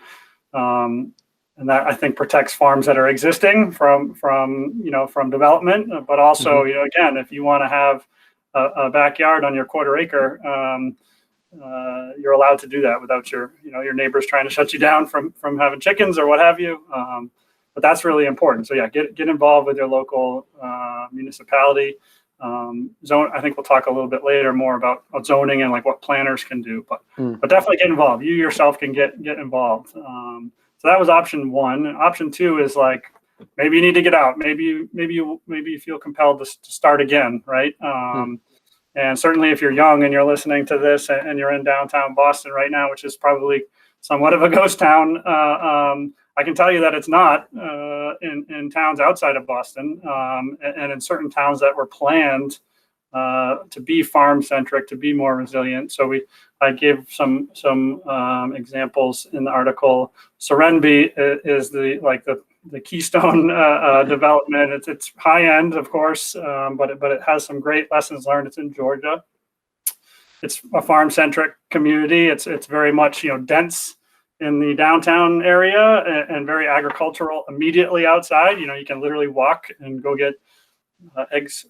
that I think protects farms that are existing from development, but also, again, if you want to have a backyard on your quarter acre, you're allowed to do that without your neighbors trying to shut you down from having chickens or what have you. But that's really important. So get involved with your local municipality. I think we'll talk a little bit later more about zoning and like what planners can do, but definitely get involved. You yourself can get involved. So that was option one. Option two is like, maybe you need to get out. Maybe you feel compelled to start again, right? And certainly if you're young and you're listening to this and you're in downtown Boston right now, which is probably somewhat of a ghost town, I can tell you that it's not in towns outside of Boston, and in certain towns that were planned to be farm centric, to be more resilient. So I gave some examples in the article. Serenbe is the keystone development. It's high end, of course, but it has some great lessons learned. It's in Georgia. It's a farm centric community. It's very much dense in the downtown area and very agricultural immediately outside. You can literally walk and go get eggs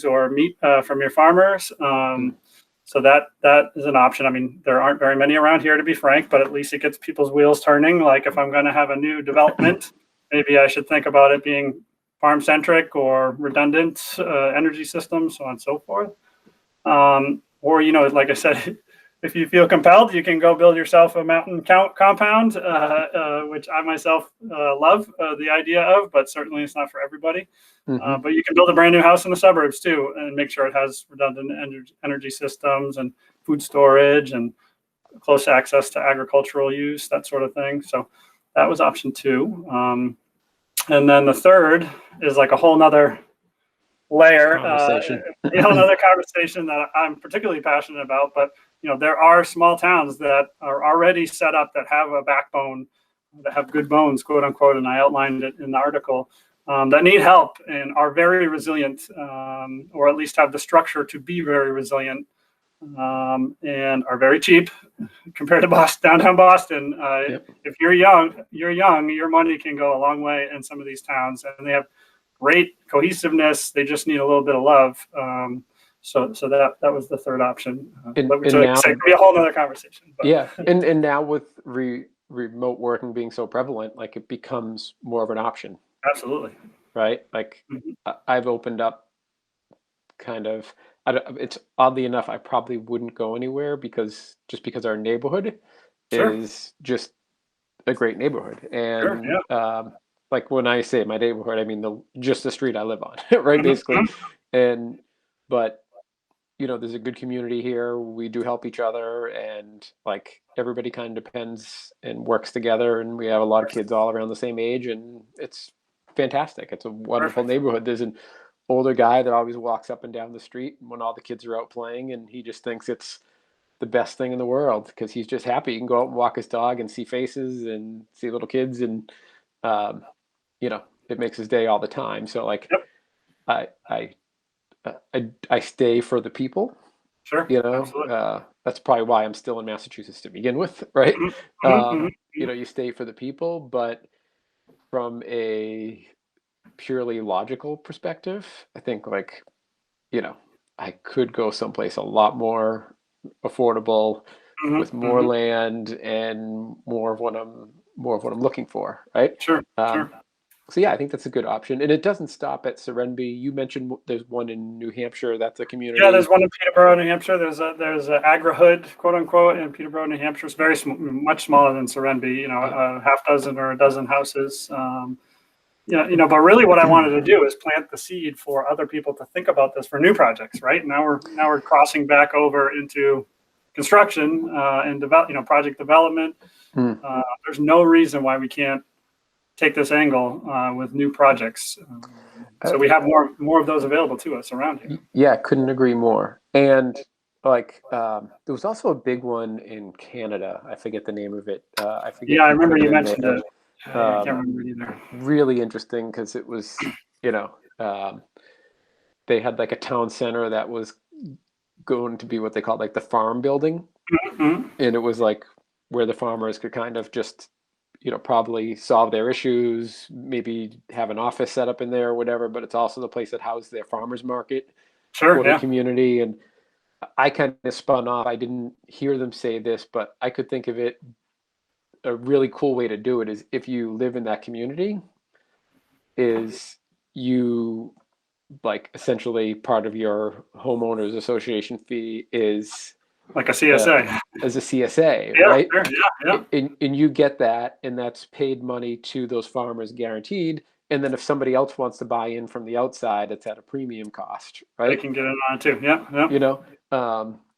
or meat from your farmers. So that is an option. I mean, there aren't very many around here, to be frank, but at least it gets people's wheels turning. Like if I'm going to have a new development, maybe I should think about it being farm centric or redundant energy systems, so on and so forth. Or, like I said, if you feel compelled, you can go build yourself a mountain compound, which I myself love the idea of, but certainly it's not for everybody. But you can build a brand new house in the suburbs too, and make sure it has redundant energy systems and food storage and close access to agricultural use, that sort of thing. So that was option two. And then the third is like a whole nother layer, another conversation that I'm particularly passionate about. But there are small towns that are already set up that have a backbone, that have good bones, quote unquote, and I outlined it in the article, that need help and are very resilient, or at least have the structure to be very resilient, and are very cheap compared to downtown Boston. If you're young, your money can go a long way in some of these towns, and they have great cohesiveness. They just need a little bit of love. So that was the third option. Which could be a whole other conversation. But. And now with remote working being so prevalent, like it becomes more of an option. Absolutely. Right. Like I've opened up kind of. It's oddly enough, I probably wouldn't go anywhere because our neighborhood is just a great neighborhood, and like when I say my neighborhood, I mean just the street I live on, right? Basically, but there's a good community here. We do help each other, and like everybody kind of depends and works together. And we have a lot of kids all around the same age, and it's fantastic. It's a wonderful Perfect. neighborhood. There's an older guy that always walks up and down the street when all the kids are out playing, and he just thinks it's the best thing in the world because he's just happy. He can go out and walk his dog and see faces and see little kids, and um, it makes his day all the time. So like, Yep. I I I stay for the people. Sure. Absolutely. That's probably why I'm still in Massachusetts to begin with, right? Mhm, mhm, mhm. You stay for the people, but from a purely logical perspective, I think like, you know, I could go someplace a lot more affordable Mhm, with more mhm. land and more of what I'm looking for, right? Sure. Um, Sure. so yeah, I think that's a good option, and it doesn't stop at Serenbe. You mentioned there's one in New Hampshire. That's a Yeah, there's community. one in Peterborough, New Hampshire. There's a Agri-Hood, quote unquote, in Peterborough, New Hampshire. It's very much smaller than Serenbe. Yeah. A half dozen or a dozen houses. But really, what I wanted to do is plant the seed for other people to think about this for new projects. Right now we're crossing back over into construction and project development. Mm. There's no reason why we can't take this angle with new projects. So Uh, we have more of those available to us around here. yeah, couldn't agree more. And like, there was also a big one in Canada. I forget the name of it. I forget Yeah, I who remember put it you in mentioned there. it. I can't Um, remember it either. Really interesting because it was, you know, um, they had like a town center that was going to be what they called like the farm building, Mhm. and it was like where the farmers could kind of just, probably solve their issues, maybe have an office set up in there or whatever. But it's also the place that housed their farmers market Sure. for the Yeah. community. And I kind of spun off. I didn't hear them say this, but I could think of it. A really cool way to do it is if you live in that community, is you like essentially part of your homeowners association fee is Like a uh, CSA. as a CSA, Yeah. right? Sure. Yeah. Yeah. And you get that, and that's paid money to those farmers guaranteed. And then if somebody else wants to buy in from the outside, it's at a premium cost, They right? can get in on it too. Yeah. Yeah. You know,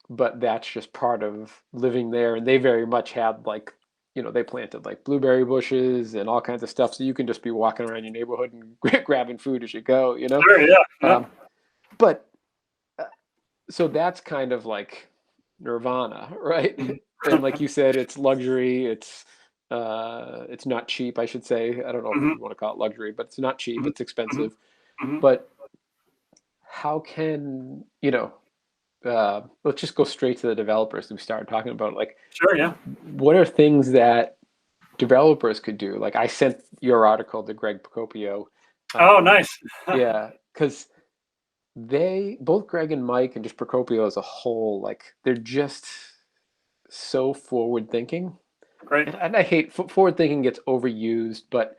but that's just part of living there. And they very much had like, they planted like blueberry bushes and all kinds of stuff. So you can just be walking around your neighborhood and grabbing food as you go. Sure. Yeah. Yeah. Um, but uh, so that's kind of like nirvana, right? And like you said, it's luxury. It's not cheap, I should say. I don't know if Mhm, you want to call it luxury, but it's not cheap. mhm, It's mhm, expensive. mhm. But how can, let's just go straight to the developers we started talking about. Like, Sure. Yeah. what are things that developers could do? Like, I sent your article to Greg Procopio. Oh, Um, nice. yeah, because both Greg and Mike and just Procopio as a whole, like, they're just so forward thinking. Great. And I hate forward thinking gets overused, but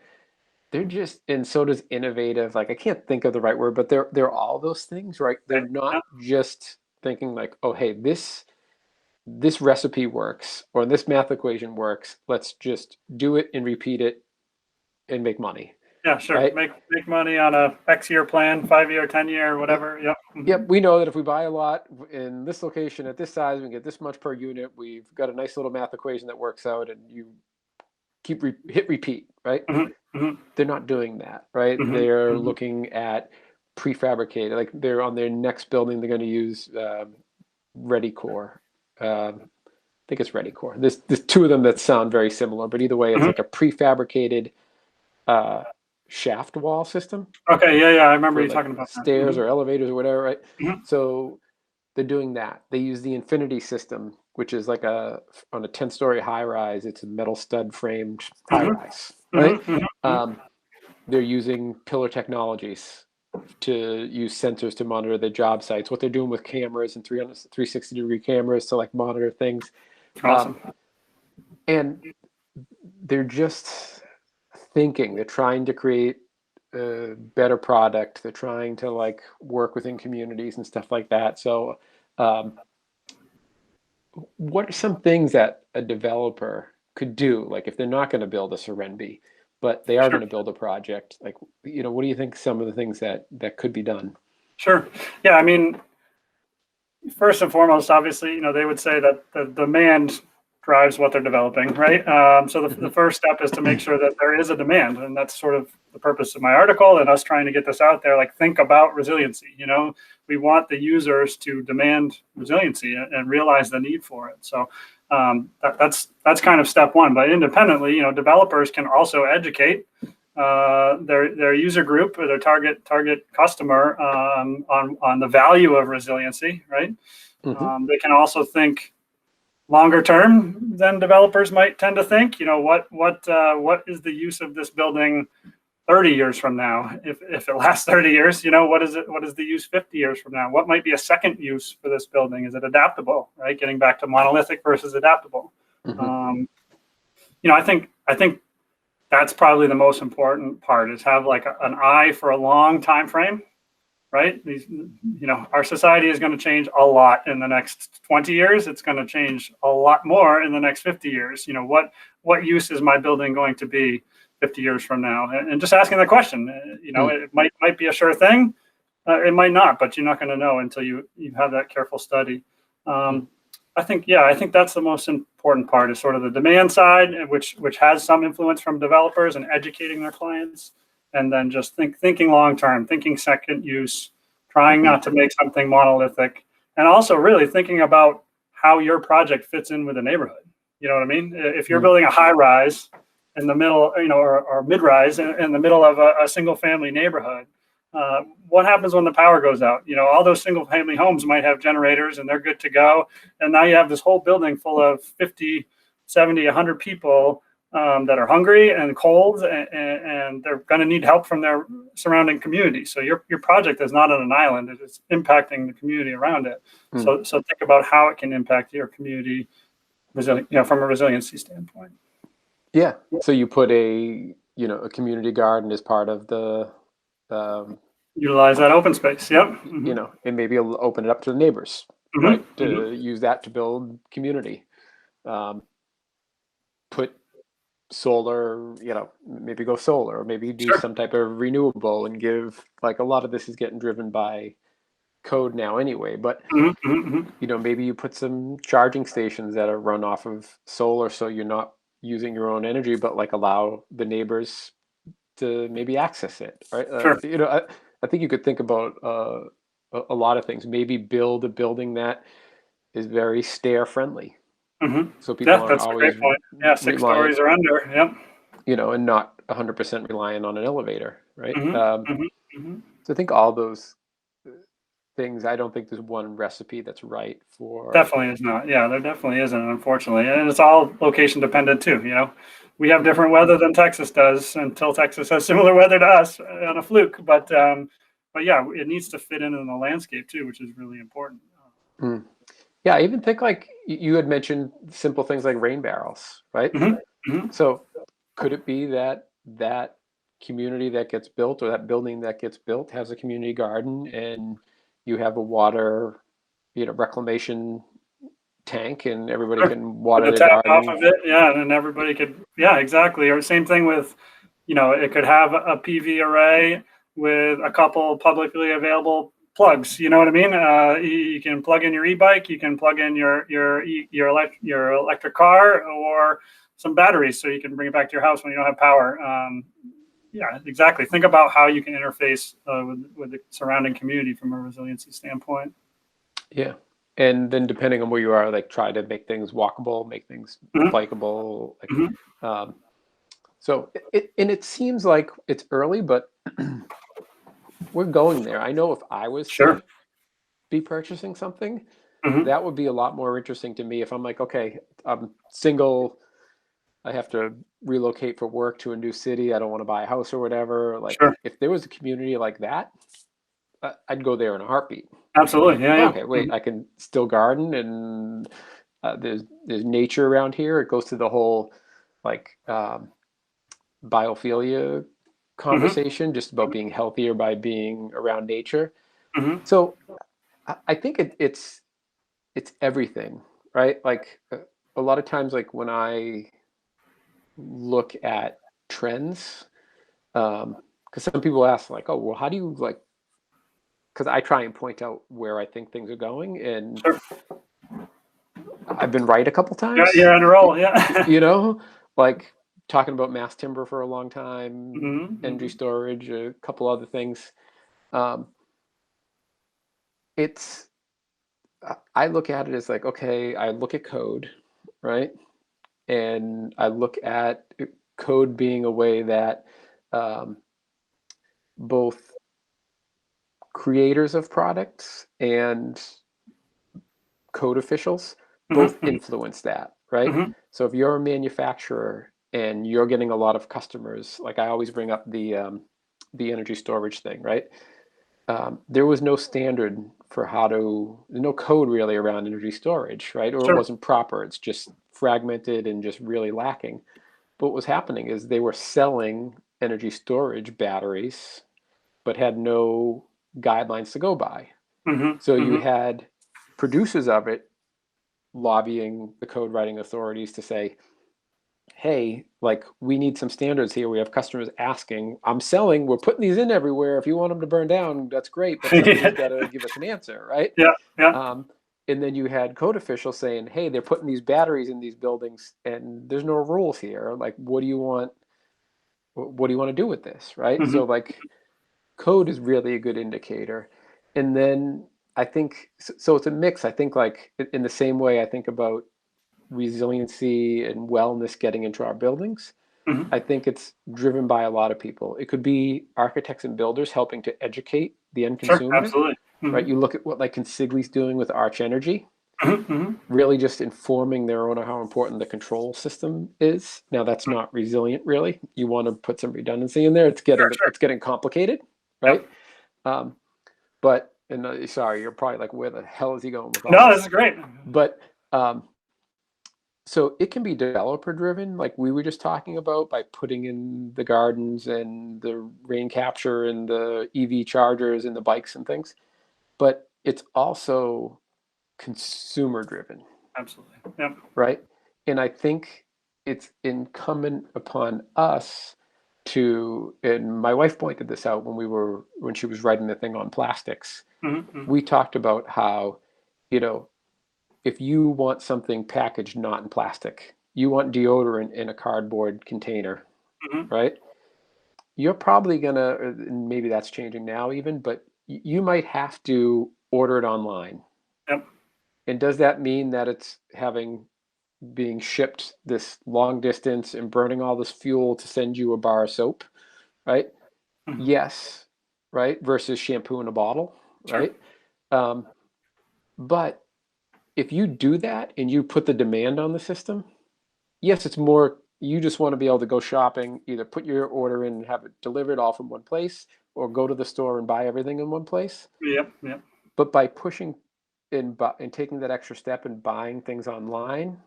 they're just, and so does innovative. Like, I can't think of the right word, but they're all those things, right? They're Okay. Yeah. not just thinking like, oh, hey, this recipe works or this math equation works. Let's just do it and repeat it and make money, Yeah. Sure. right? Make money on a X-year plan, 5-year, 10-year, Yep. whatever. Yep. Yep, we know that if we buy a lot in this location at this size, we get this much per unit. We've got a nice little math equation that works out, and you hit repeat, right? Mhm, mhm, They're not doing that, right? mhm, They're mhm. looking at prefabricated, like they're on their next building, they're going to use Ready Core. I think it's Ready Core. There's two of them that sound very similar, but either way, it's Mhm. like a prefabricated uh, shaft wall system Okay. Yeah. Yeah. I remember for you like talking about that. stairs Mhm, or elevators or whatever, right? mhm, So they're doing that. They use the Infinity system, which is like on a 10-story high rise. It's a metal stud framed high mhm, rise, mhm, right? mhm, mhm. Um, they're using pillar technologies to use sensors to monitor their job sites. What they're doing with cameras and 360-degree cameras to like monitor things, um, Awesome. and they're just thinking. They're trying to create a better product. They're trying to like work within communities and stuff like that. So, um, what are some things that a developer could do? Like if they're not going to build a Serenbe, but they are going Sure. to build a project, like, what do you think some of the things that could be done? Sure. Yeah. I mean, first and foremost, obviously, they would say that the demand drives what they're developing, right? So the first step is to make sure that there is a demand, and that's sort of the purpose of my article and us trying to get this out there. Like, think about resiliency. We want the users to demand resiliency and realize the need for it. So that's kind of step one. But independently, developers can also educate their user group or their target customer on the value of resiliency, right? They can also think longer term than developers might tend to think. What is the use of this building 30 years from now? If it lasts 30 years, what is the use 50 years from now? What might be a second use for this building? Is it adaptable, right? Getting back to monolithic versus adaptable. I think that's probably the most important part, is have like an eye for a long time frame, right? Our society is going to change a lot in the next 20 years. It's going to change a lot more in the next 50 years. What use is my building going to be 50 years from now? And just asking the question, it might be a sure thing. It might not, but you're not going to know until you have that careful study. I think that's the most important part, is sort of the demand side, which has some influence from developers and educating their clients. And then just thinking long term, thinking second use, trying not to make something monolithic, and also really thinking about how your project fits in with the neighborhood. You know what I mean? If you're building a high rise in the middle, or mid rise in the middle of a single family neighborhood, what happens when the power goes out? All those single family homes might have generators and they're good to go. And now you have this whole building full of 50, 70, 100 people that are hungry and cold, and they're going to need help from their surrounding community. So your project is not on an island; it's impacting the community around it. So think about how it can impact your community, from a resiliency standpoint. Yeah. So you put a community garden as part of the utilize that open space. Yep. And maybe you'll open it up to the neighbors, right? To use that to build community. Put solar, maybe go solar, or maybe do some type of renewable, and give, like, a lot of this is getting driven by code now anyway, but maybe you put some charging stations that are run off of solar, so you're not using your own energy, but like allow the neighbors to maybe access it, right? I think you could think about a lot of things. Maybe build a building that is very stair friendly. So people aren't that's always a great point. Yeah, 6 stories or under. Yep. And not 100% reliant on an elevator, right? So I think all those things, I don't think there's one recipe that's right for. Definitely is not. Yeah, there definitely isn't, unfortunately. And it's all location dependent too. We have different weather than Texas does, until Texas has similar weather to us on a fluke. But yeah, it needs to fit in the landscape too, which is really important. Yeah, I even think, like you had mentioned, simple things like rain barrels, right? So could it be that community that gets built, or that building that gets built, has a community garden, and you have a water, reclamation tank, and everybody can water their garden off of it? Yeah, and everybody could. Yeah, exactly. Or same thing with, it could have a PV array with a couple publicly available plugs. You know what I mean? You can plug in your e-bike, you can plug in your electric car, or some batteries, so you can bring it back to your house when you don't have power. Yeah, exactly. Think about how you can interface with the surrounding community from a resiliency standpoint. Yeah, and then depending on where you are, like, try to make things walkable, make things bikeable. So it seems like it's early, but we're going there. I know if I was to be purchasing something, that would be a lot more interesting to me. If I'm like, okay, I'm single, I have to relocate for work to a new city, I don't want to buy a house or whatever. Like, if there was a community like that, I'd go there in a heartbiophilia. Absolutely. Yeah. Okay, wait, I can still garden, and there's nature around here. It goes to the whole, like, biophilia conversation, just about being healthier by being around nature. So I think it's everything, right? Like, a lot of times, like, when I look at trends, because some people ask, like, oh, well, how do you, like, because I try and point out where I think things are going, and Sure. I've been right a couple times. You're on a roll, yeah. You know, like talking about mass timber for a long time, Mm-hmm, energy storage, a couple other things. I look at it as like, okay, I look at code, right? And I look at code being a way that both creators of products and code officials both mm-hmm, influence that, right? mm-hmm. So if you're a manufacturer and you're getting a lot of customers, like I always bring up the energy storage thing, right? There was no standard for no code really around energy storage, right? Or it Sure. wasn't proper. It's just fragmented and just really lacking. But what was happening is they were selling energy storage batteries, but had no guidelines to go by. So Mm-hmm, you mm-hmm. had producers of it lobbying the code writing authorities to say, hey, like we need some standards here. We have customers asking, we're putting these in everywhere. If you want them to burn down, that's great, but somebody's got to give us an answer, right? Yeah, yeah. And then you had code officials saying, hey, they're putting these batteries in these buildings and there's no rules here. Like, what do you want to do with this, right? Mm-hmm. So like code is really a good indicator. And then I think, so it's a mix. I think like in the same way I think about resiliency and wellness getting into our buildings, Mm-hmm. I think it's driven by a lot of people. It could be architects and builders helping to educate the end Sure, consumer, absolutely. right? Mm-hmm. You look at what like Consigli's doing with Arch Energy, Mm-hmm. Mm-hmm. really just informing their owner how important the control system is. Now that's not resilient, really. You want to put some redundancy in there. It's Sure, sure. getting complicated, right? Yep. But sorry, you're probably like, where the hell is he going with all No, this? this is great. But so it can be developer driven, like we were just talking about, by putting in the gardens and the rain capture and the EV chargers and the bikes and things. But it's also consumer driven, Absolutely. Yep. right? And I think it's incumbent upon us and my wife pointed this out when she was writing the thing on plastics. Mm-hmm. We talked about how, you know, if you want something packaged not in plastic, you want deodorant in a cardboard container, Mm-hmm. right? You're probably gonna, maybe that's changing now even, but you might have to order it online. Yep. And does that mean that it's being shipped this long distance and burning all this fuel to send you a bar of soap, right? Mm-hmm. Yes, right? Versus shampoo in a bottle, Sure. right? But if you do that and you put the demand on the system, yes, it's more, you just want to be able to go shopping, either put your order in and have it delivered all from one place, or go to the store and buy everything in one place. Yep. Yep. But by pushing and taking that extra step and buying things online,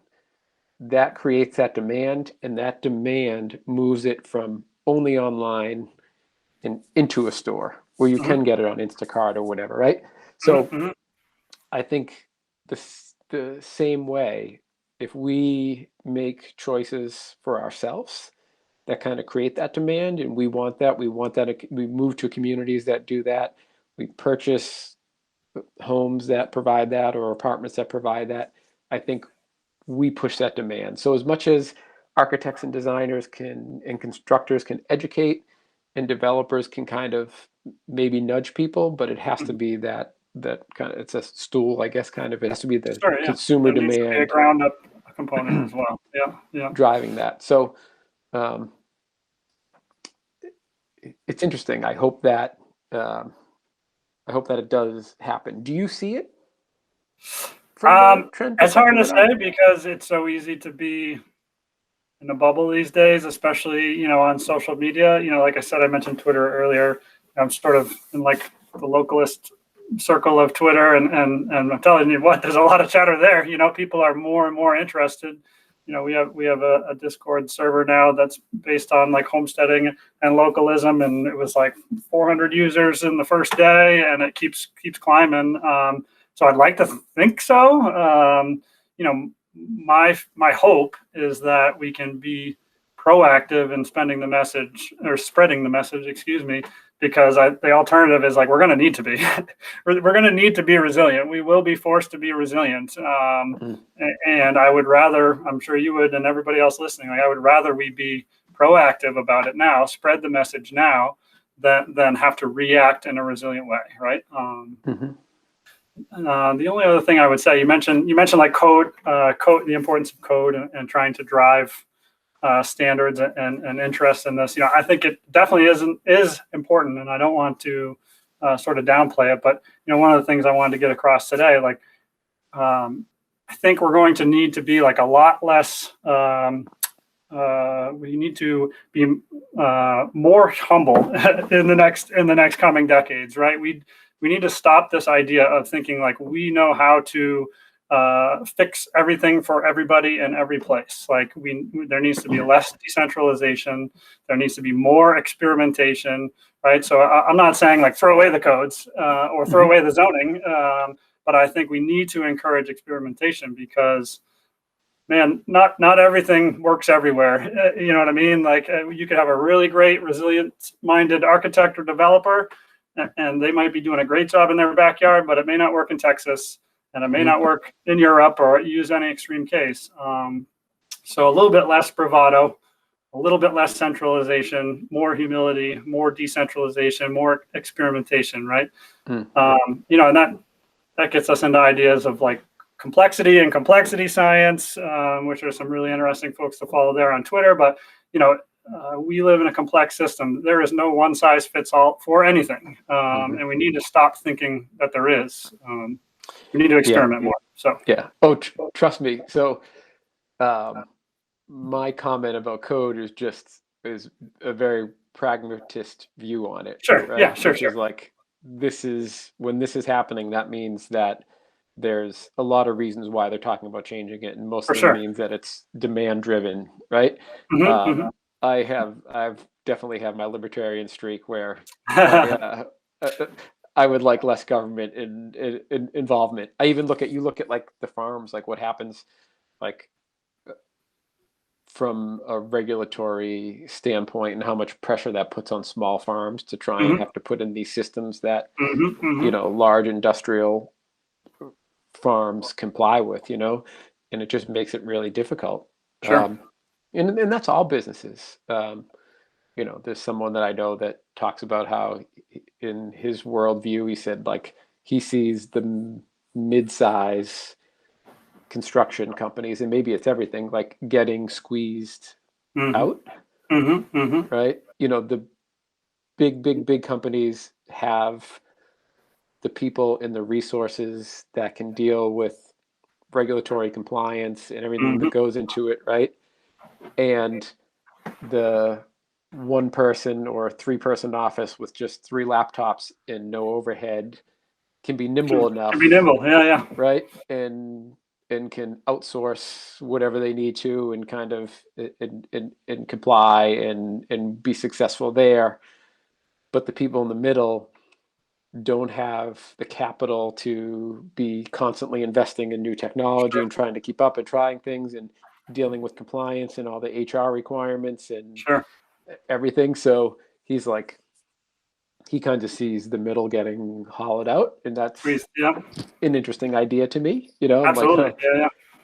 that creates that demand, and that demand moves it from only online and into a store where you Mm-hmm. can get it on Instacart or whatever, right? So Mm-hmm. I think the same way, if we make choices for ourselves that kind of create that demand, and we want that, we move to communities that do that, we purchase homes that provide that or apartments that provide that, I think we push that demand. So as much as architects and designers and constructors can educate, and developers can kind of maybe nudge people, but it has to be that kind of, it's a stool, I guess, kind of, it has to be the Sure. Yeah. consumer There needs to be a demand ground up component as well. Yeah. Yeah. driving that. So it's interesting. I hope that it does happen. Do you see it from the trend It's hard perspective to at all? say because it's so easy to be in a bubble these days, especially, on social media. Like I said, I mentioned Twitter earlier. I'm sort of in like the localist circle of Twitter, and I'm telling you what, there's a lot of chatter there. People are more and more interested. We have a Discord server now that's based on like homesteading and localism, and it was like 400 users in the first day, and it keeps climbing. So I'd like to think so. My hope is that we can be proactive in spreading the message, excuse me, because the alternative is like, we're going to need to be, we're going to need to be resilient. We will be forced to be resilient. And I would rather, I'm sure you would, and everybody else listening, like I would rather we be proactive about it now, spread the message now, than have to react in a resilient way, right? The only other thing I would say, you mentioned like code, the importance of code and trying to drive standards and interest in this. I think it definitely is important, and I don't want to sort of downplay it. But one of the things I wanted to get across today, like I think we're going to need to be like a lot less. We need to be more humble in the next coming decades, right? We need to stop this idea of thinking like we know how to fix everything for everybody in every place. Like there needs to be less decentralization. There needs to be more experimentation, right? So I'm not saying like throw away the codes or throw away the zoning, but I think we need to encourage experimentation because, man, not everything works everywhere. You know what I mean? Like you could have a really great resilient-minded architect or developer, and they might be doing a great job in their backyard, but it may not work in Texas, and it may not work in Europe or use any extreme case. So a little bit less bravado, a little bit less centralization, more humility, more decentralization, more experimentation, right? And that gets us into ideas of like complexity and complexity science, which are some really interesting folks to follow there on Twitter. But, we live in a complex system. There is no one size fits all for anything. And we need to stop thinking that there is. We need to experiment more. So yeah. Oh, trust me. So my comment about code is a very pragmatist view on it. Sure. Right? Yeah, sure. Which is like, when this is happening, that means that there's a lot of reasons why they're talking about changing it, and most of it means that it's demand driven, right? I've definitely have my libertarian streak where I would like less government involvement. I even look at like the farms, like what happens, like from a regulatory standpoint, and how much pressure that puts on small farms to try and have to put in these systems that large industrial farms comply with, and it just makes it really difficult. And that's all businesses. There's someone that I know that talks about how in his worldview, he said like he sees the mid-size construction companies, and maybe it's everything, like getting squeezed out, right? The big companies have the people and the resources that can deal with regulatory compliance and everything that goes into it, right? And the one person or 3-person office with just 3 laptops and no overhead can be nimble enough. Can be nimble, yeah. Right, and can outsource whatever they need to, and kind of and comply and be successful there. But the people in the middle don't have the capital to be constantly investing in new technology and trying to keep up and trying things and dealing with compliance and all the HR requirements and everything. So he's like, he kind of sees the middle getting hollowed out, and that's an interesting idea to me. Absolutely,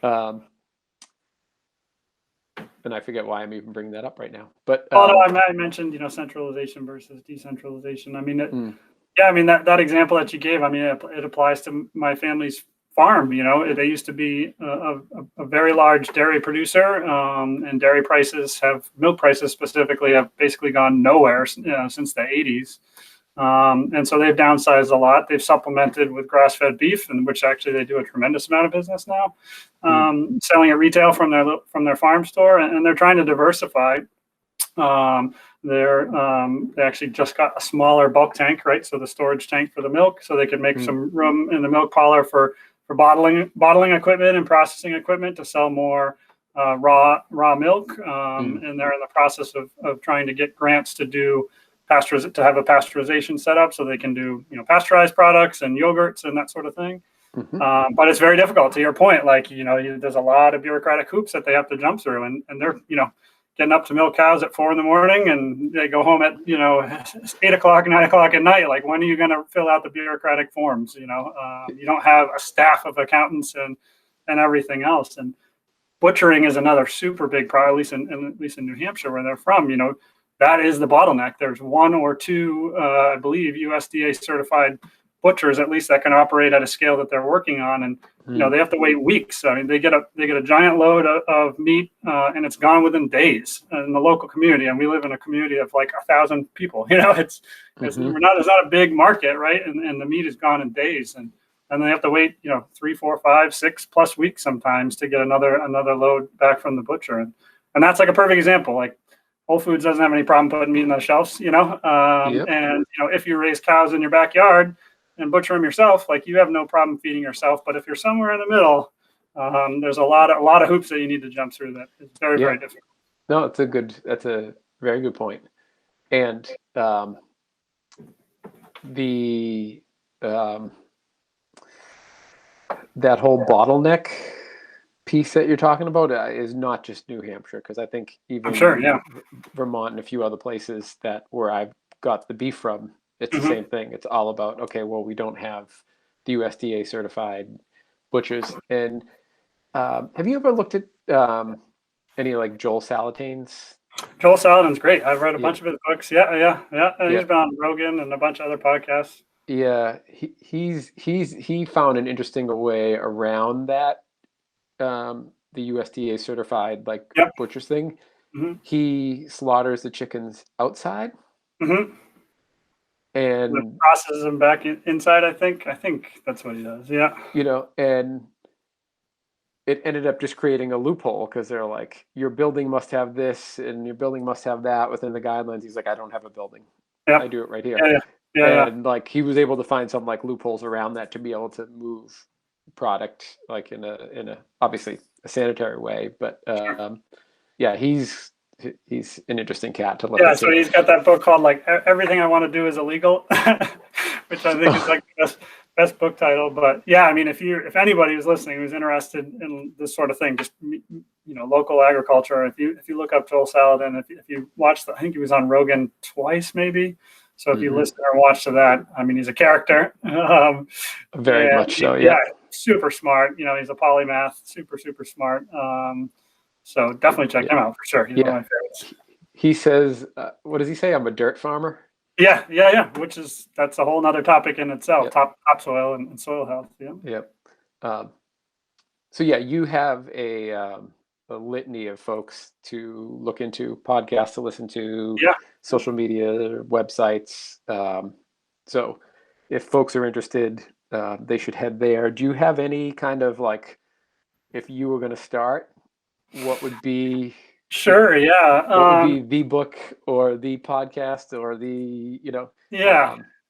like, and I forget why I'm even bringing that up right now. But I mentioned centralization versus decentralization. I mean, that example that you gave, I mean, it applies to my family's farm. They used to be a very large dairy producer, and milk prices specifically have basically gone nowhere since the 80s. And so they've downsized a lot. They've supplemented with grass-fed beef, in which actually they do a tremendous amount of business now, selling at retail from their farm store, and they're trying to diversify. They actually just got a smaller bulk tank, right? So the storage tank for the milk, so they could make some room in the milk parlor for bottling equipment and processing equipment to sell more raw milk. And they're in the process of trying to get grants to have a pasteurization setup so they can do pasteurized products and yogurts and that sort of thing. But it's very difficult, to your point. Like there's a lot of bureaucratic hoops that they have to jump through, and they're getting up to milk cows at 4 a.m. and they go home at 8 o'clock, 9 o'clock at night. Like, when are you going to fill out the bureaucratic forms? You don't have a staff of accountants and everything else. And butchering is another super big problem, at least in New Hampshire, where they're from. That is the bottleneck. There's 1 or 2, I believe, USDA certified butchers, at least, that can operate at a scale that they're working on, and they have to wait weeks. I mean, they get a giant load of meat, and it's gone within days in the local community. And we live in a community of like 1,000 people. It's there's not a big market, right? And the meat is gone in days, and they have to wait 3, 4, 5, 6+ weeks sometimes to get another load back from the butcher, and that's like a perfect example. Like, Whole Foods doesn't have any problem putting meat on the shelves, and if you raise cows in your backyard and butcher them yourself, like, you have no problem feeding yourself. But if you're somewhere in the middle, there's a lot of hoops that you need to jump through. That is very, very difficult. No, that's a very good point. And that whole bottleneck piece that you're talking about is not just New Hampshire, because I think even Vermont and a few other places where I've got the beef from, it's the same thing. It's all about, okay, well, we don't have the USDA certified butchers. And have you ever looked at any like Joel Salatane's? Joel Salatane's great. I've read a bunch of his books. Yeah. He's been on Rogan and a bunch of other podcasts. Yeah, he found an interesting way around that, the USDA certified butchers thing. He slaughters the chickens outside. And processes them back inside. I think that's what he does. Yeah. And it ended up just creating a loophole, because they're like, your building must have this and your building must have that within the guidelines. He's like, I don't have a building. I do it right here. And like, he was able to find some like loopholes around that to be able to move product like in a obviously a sanitary way. But he's an interesting cat to look at. So he's got that book called like Everything I Want to Do is Illegal, which I think is like the best book title. But yeah, I mean, if anybody who's listening who's interested in this sort of thing, just local agriculture, if you look up Joel Salatin, if you watch I think he was on Rogan twice maybe. So if you listen or watch to that, I mean, he's a character. Very much so. Yeah, super smart. He's a polymath, super smart. So definitely check him out for sure. He's one of my favorites. He says, what does he say? I'm a dirt farmer. Yeah. That's a whole nother topic in itself. Topsoil and soil health. So you have a litany of folks to look into, podcasts to listen to, social media, websites. So if folks are interested, they should head there. Do you have any kind of like, if you were going to start, what would be Sure. Yeah. What would be the book or the podcast or the,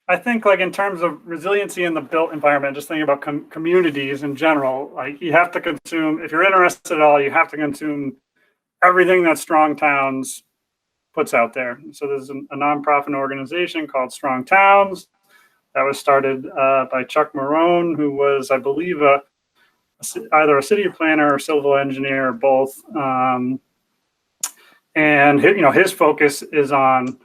I think like in terms of resiliency in the built environment, just thinking about communities in general, like you have to consume, if you're interested at all, you have to consume everything that Strong Towns puts out there. So there's a nonprofit organization called Strong Towns that was started by Chuck Marone, who was, I believe, either a city planner or civil engineer or both. And his focus is on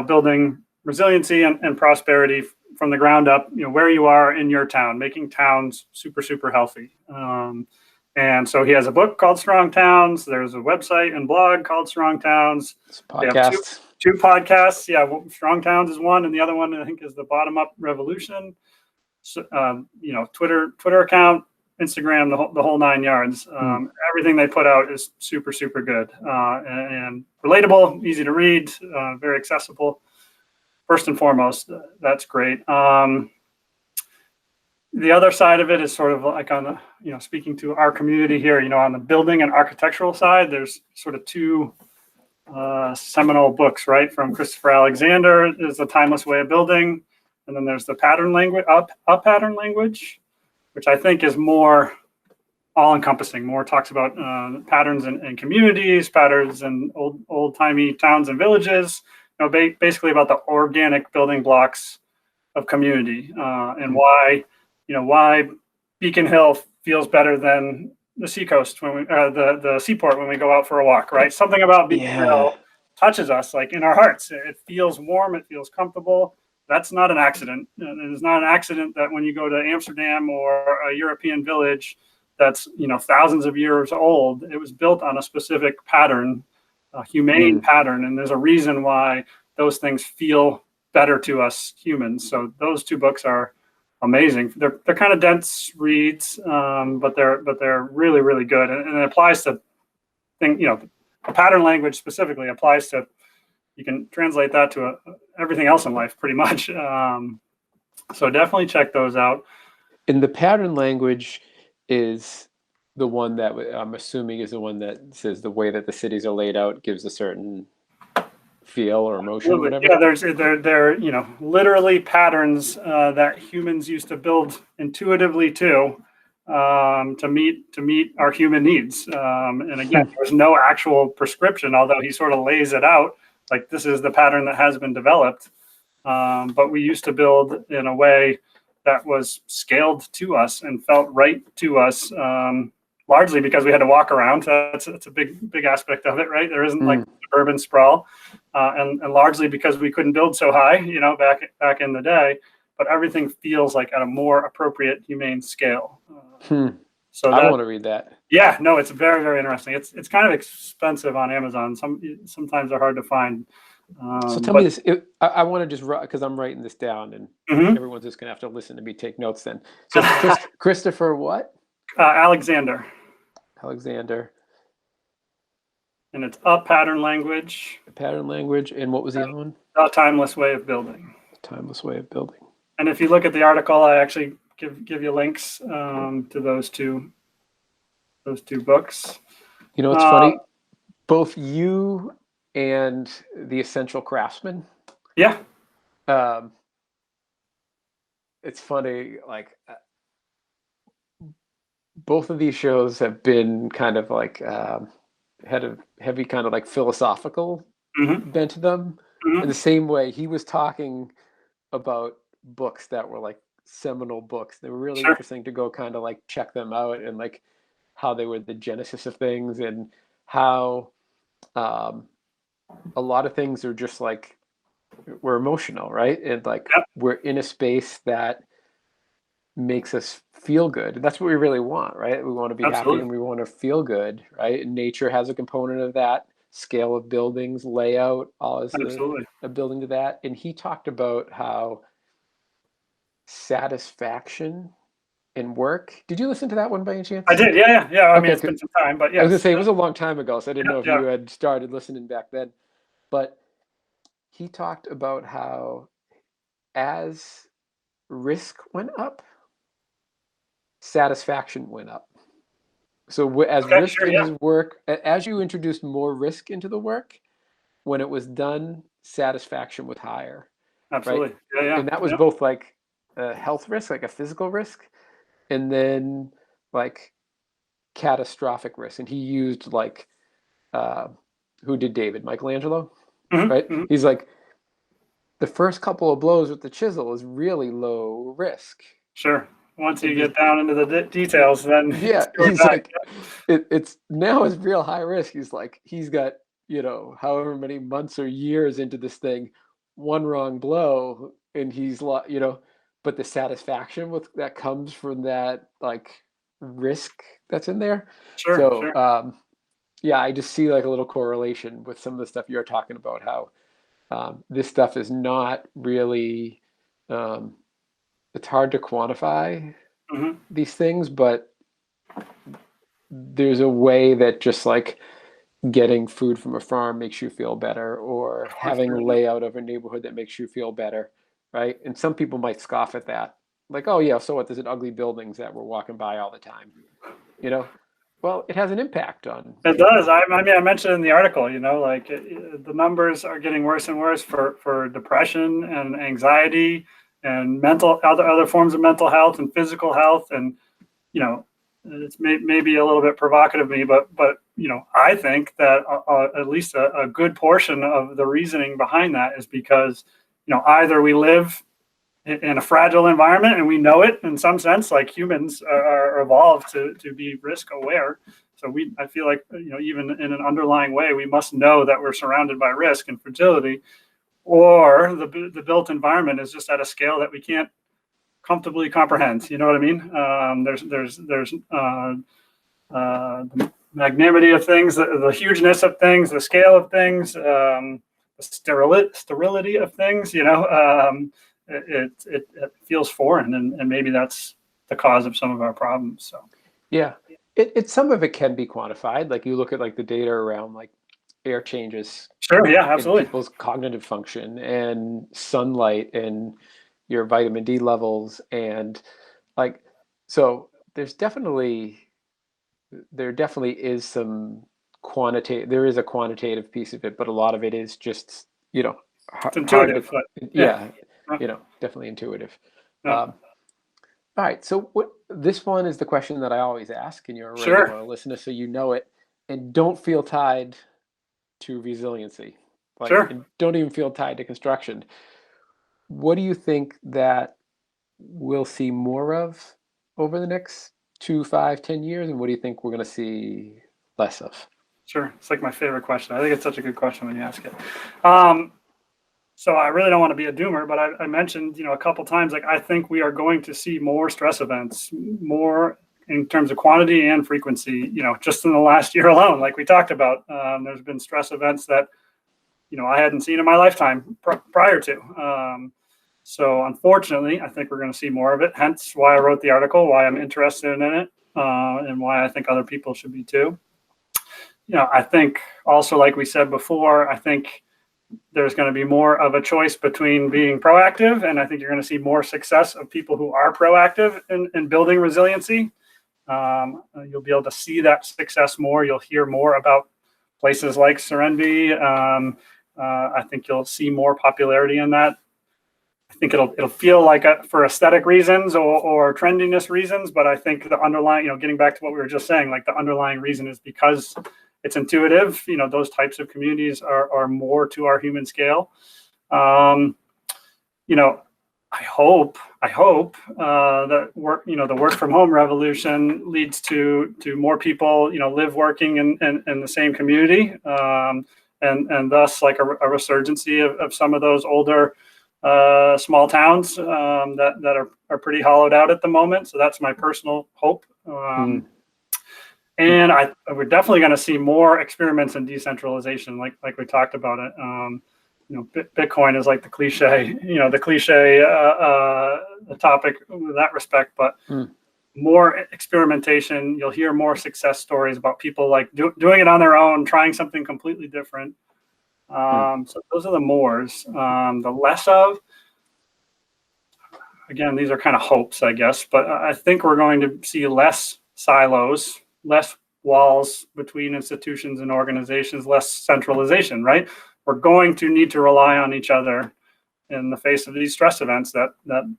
building resiliency and prosperity from the ground up, where you are in your town, making towns super healthy. And so he has a book called Strong Towns. There's a website and blog called Strong Towns. Podcasts. Two podcasts. Yeah, Strong Towns is one, and the other one I think is the Bottom Up Revolution. So, Twitter account, Instagram, the whole 9 yards. Everything they put out is super good and relatable, easy to read, very accessible. First and foremost, that's great. The other side of it is sort of like on the, speaking to our community here, on the building and architectural side, there's sort of two seminal books, right? From Christopher Alexander is The Timeless Way of Building. And then there's the pattern language, pattern language, which I think is more all-encompassing, more talks about patterns in communities, patterns in old-timey towns and villages, basically about the organic building blocks of community and why Beacon Hill feels better than the Seacoast when we the seaport when we go out for a walk, right? Something about being touches us like in our hearts. It feels warm. It feels comfortable. That's not an accident. It is not an accident that when you go to Amsterdam or a European village that's thousands of years old, it was built on a specific pattern, a humane pattern, and there's a reason why those things feel better to us humans. So those two books are amazing. They're kind of dense reads, but they're really, really good, and it applies to the pattern language specifically applies to. You can translate that to everything else in life, pretty much. So definitely check those out. And the pattern language is the one that I'm assuming is the one that says the way that the cities are laid out gives a certain feel or emotion or whatever. Yeah, they're literally patterns that humans used to build intuitively too, to meet our human needs. And again, there's no actual prescription, although he sort of lays it out like this is the pattern that has been developed. But we used to build in a way that was scaled to us and felt right to us, largely because we had to walk around. That's a big aspect of it, right? There isn't like urban sprawl, and largely because we couldn't build so high, back in the day. But everything feels like at a more appropriate, humane scale. So I want to read that. Yeah, no, it's very, very interesting. It's kind of expensive on Amazon. Sometimes they're hard to find. So tell me this. I want to just because I'm writing this down, and everyone's just gonna have to listen to me take notes. Then, so Christopher, what? Alexander. And it's a pattern language. And what was the other one? A timeless way of building. Timeless way of building. And if you look at the article, I actually give you links to those two books. It's funny. Both you and The Essential Craftsman. Yeah. It's funny, like both of these shows have been kind of like had a heavy kind of like philosophical bent to them. In the same way, he was talking about books that were like seminal books. They were really interesting to go kind of like check them out, and like how they were the genesis of things, and how a lot of things are just like we're emotional, right? And like we're in a space that makes us feel good. And that's what we really want, right? We want to be happy and we want to feel good, right? And nature has a component of that. Scale of buildings, layout, all is a building to that. And he talked about how satisfaction in work. Did you listen to that one by any chance? I did, yeah. I mean, it's been some time, but yeah. I was gonna say it was a long time ago, so I didn't know if you had started listening back then. But he talked about how as risk went up, satisfaction went up. So as risk in his work, as you introduced more risk into the work, when it was done, satisfaction was higher. Absolutely. Right? Yeah. And that was both like a health risk, like a physical risk, and then like catastrophic risk. And he used like who did David? Michelangelo? Right? He's like, the first couple of blows with the chisel is really low risk. Sure. Once you get down into the details, then he's like, it's now is real high risk. He's like, he's got however many months or years into this thing, one wrong blow, and he's but the satisfaction that comes from that like risk that's in there. So I just see like a little correlation with some of the stuff you're talking about. How this stuff is not really. It's hard to quantify these things, but there's a way that just like getting food from a farm makes you feel better, or having a layout of a neighborhood that makes you feel better, right? And some people might scoff at that, like, oh yeah, so what? There's ugly buildings that we're walking by all the time, Well, it has an impact on. It does. I mean, I mentioned in the article, like the numbers are getting worse and worse for depression and anxiety and other forms of mental health and physical health. And, it's maybe a little bit provocative of me, but I think that at least a good portion of the reasoning behind that is because, either we live in a fragile environment, and we know it in some sense. Like humans are evolved to be risk aware. So I feel like, even in an underlying way, we must know that we're surrounded by risk and fragility, or the built environment is just at a scale that we can't comfortably comprehend. You know what I mean? There's the magnanimity of things, the hugeness of things, the scale of things, the sterility of things. It feels foreign, and maybe that's the cause of some of our problems. So yeah, some of it can be quantified. Like you look at like the data around like air changes, sure, yeah, in absolutely, people's cognitive function, and sunlight, and your vitamin D levels, and like, so there definitely is some there is a quantitative piece of it, but a lot of it is just, it's hard to, intuitive, but yeah, definitely intuitive. yeah. All right, so this one is the question that I always ask, and you're a Sure, regular listener, so you know it, and don't feel tied to resiliency, like, sure. and don't even feel tied to construction. What do you think that we'll see more of over the next 2, 5, 10 years, and what do you think we're going to see less of? Sure. It's like my favorite question. I think it's such a good question when you ask it. So I really don't want to be a doomer, but I mentioned, a couple times, like I think we are going to see more stress events, more in terms of quantity and frequency, just in the last year alone, like we talked about. There's been stress events that, I hadn't seen in my lifetime prior to. So unfortunately, I think we're going to see more of it. Hence why I wrote the article, why I'm interested in it, and why I think other people should be too. I think also, like we said before, I think there's going to be more of a choice between being proactive, and I think you're going to see more success of people who are proactive in building resiliency. You'll be able to see that success more. You'll hear more about places like Serenity. I think you'll see more popularity in that. I think it'll feel like for aesthetic reasons or trendiness reasons, but I think the underlying, getting back to what we were just saying, like the underlying reason is because it's intuitive. Those types of communities are more to our human scale. I hope that the work from home revolution leads to more people, working in the same community, and thus like a resurgency of some of those older small towns that are pretty hollowed out at the moment. So that's my personal hope. And we're definitely going to see more experiments in decentralization, like we talked about it. Bitcoin is like the cliche topic in that respect, but more experimentation. You'll hear more success stories about people like doing it on their own, trying something completely different. So those are the mores. The less of, again, these are kind of hopes, I guess, but I think we're going to see less silos, less walls between institutions and organizations, less centralization, right? We're going to need to rely on each other in the face of these stress events that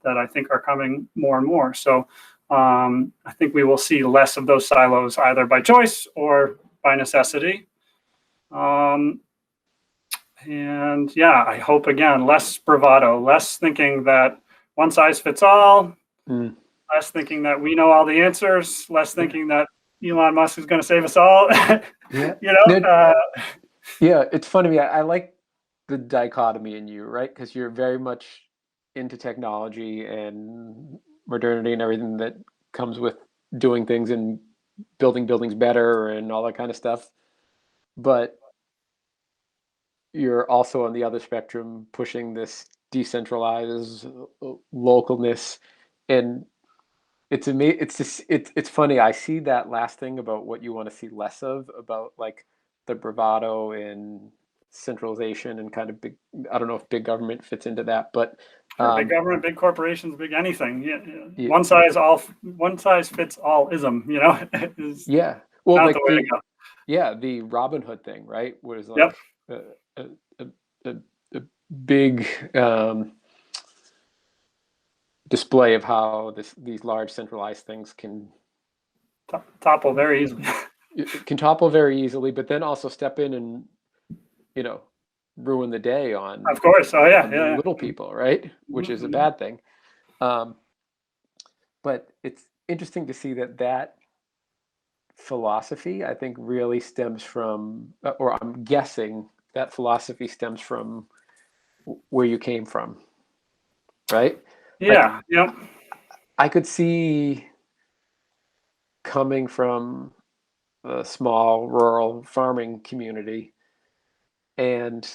I think are coming more and more. So I think we will see less of those silos, either by choice or by necessity. And yeah, I hope, again, less bravado, less thinking that one size fits all, less thinking that we know all the answers, less thinking that Elon Musk is going to save us all. Yeah. Yeah, it's funny. I like the dichotomy in you, right? Because you're very much into technology and modernity and everything that comes with doing things and building buildings better and all that kind of stuff. But you're also on the other spectrum pushing this decentralized localness, and it's funny. I see that last thing about what you want to see less of, about like the bravado and centralization and kind of big. I don't know if big government fits into that, but big government, big corporations, big anything. Yeah. One size fits all ism. Yeah. Well, not like the way to go. the Robin Hood thing, right? Was Yep. like a big display of how these large centralized things can topple very easily. It can topple very easily, but then also step in and ruin the day on Of course. Oh yeah, little people, right? Which is a bad thing. But it's interesting to see that philosophy, I think, really stems from, or I'm guessing that philosophy stems from where you came from, right? Yeah. Yep. I could see coming from a small rural farming community and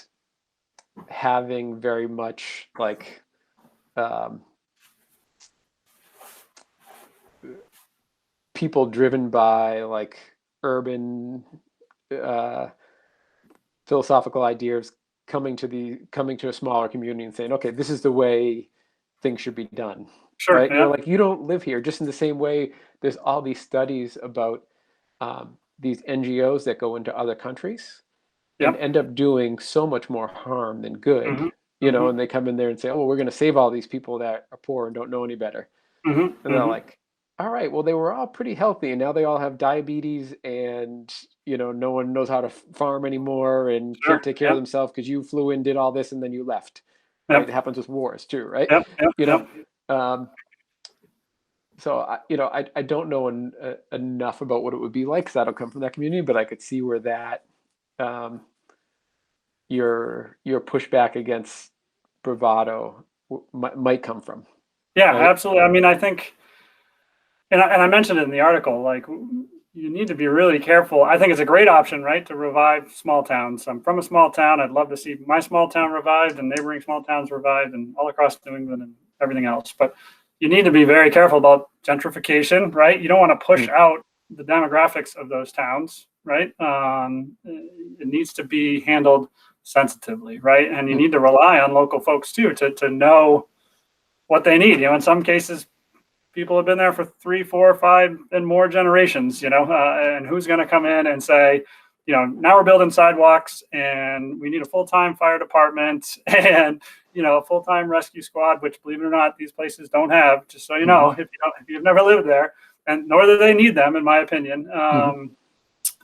having very much like um, people driven by like urban uh, philosophical ideas coming to a smaller community and saying, okay, this is the way things should be done, Sure. right? And you're Yeah. like, you don't live here. Just in the same way, there's all these studies about these NGOs that go into other countries and Yep. end up doing so much more harm than good, Hmm. Hmm. and they come in there and say, oh, we're going to save all these people that are poor and don't know any better. Hmm. And they're Hmm. like, all right, well, they were all pretty healthy and now they all have diabetes and, no one knows how to farm anymore and can't Sure. take care of Yep. themselves because you flew in, did all this, and then you left, right? Yep. It happens with wars too, right? Yep. Yep. You know, Yep. um, so I don't know enough about what it would be like because I don't come from that community, but I could see where that um, your pushback against bravado might come from, Yeah. right? Absolutely. I mean, I think, and I mentioned it in the article, like you need to be really careful. I think it's a great option, right, to revive small towns. I'm from a small town. I'd love to see my small town revived and neighboring small towns revived and all across New England and everything else. But you need to be very careful about gentrification, right? You don't want to push Mm. out the demographics of those towns, right? It needs to be handled sensitively, right? And you Mm. need to rely on local folks too to know what they need. In some cases, people have been there for 3, 4, 5, and more generations, and who's going to come in and say, now we're building sidewalks and we need a full-time fire department and, a full-time rescue squad, which believe it or not, these places don't have, just so you know, Mm-hmm. if you've never lived there, and nor do they need them, in my opinion. Mm-hmm.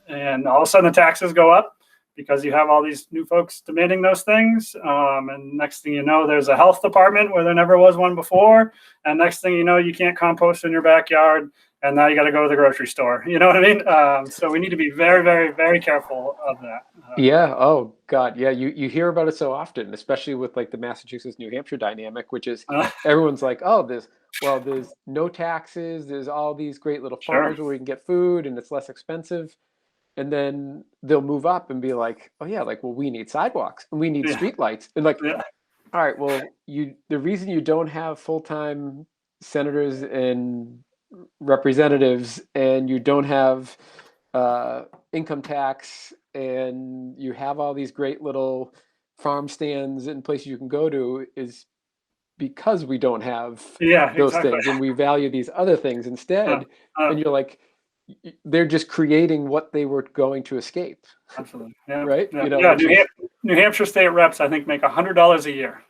And all of a sudden the taxes go up because you have all these new folks demanding those things. And next thing you know, there's a health department where there never was one before. And next thing you know, you can't compost in your backyard. And now you got to go to the grocery store. You know what I mean? So we need to be very, very, very careful of that. Yeah. Oh God. Yeah. You hear about it so often, especially with like the Massachusetts New Hampshire dynamic, which is Uh, everyone's like, oh, there's no taxes, there's all these great little sure. farms where we can get food and it's less expensive. And then they'll move up and be like, oh yeah, like, well, we need sidewalks and we need Yeah. street lights. And like, Yeah. all right, well, the reason you don't have full-time senators and representatives and you don't have income tax and you have all these great little farm stands and places you can go to is because we don't have Yeah. those Exactly. things and we value these other things Uh, instead. uh, And you're like, they're just creating what they were going to escape, absolutely. Yeah. right? Yeah. Yeah. Which is New Hampshire state reps, I think, make $100 a year.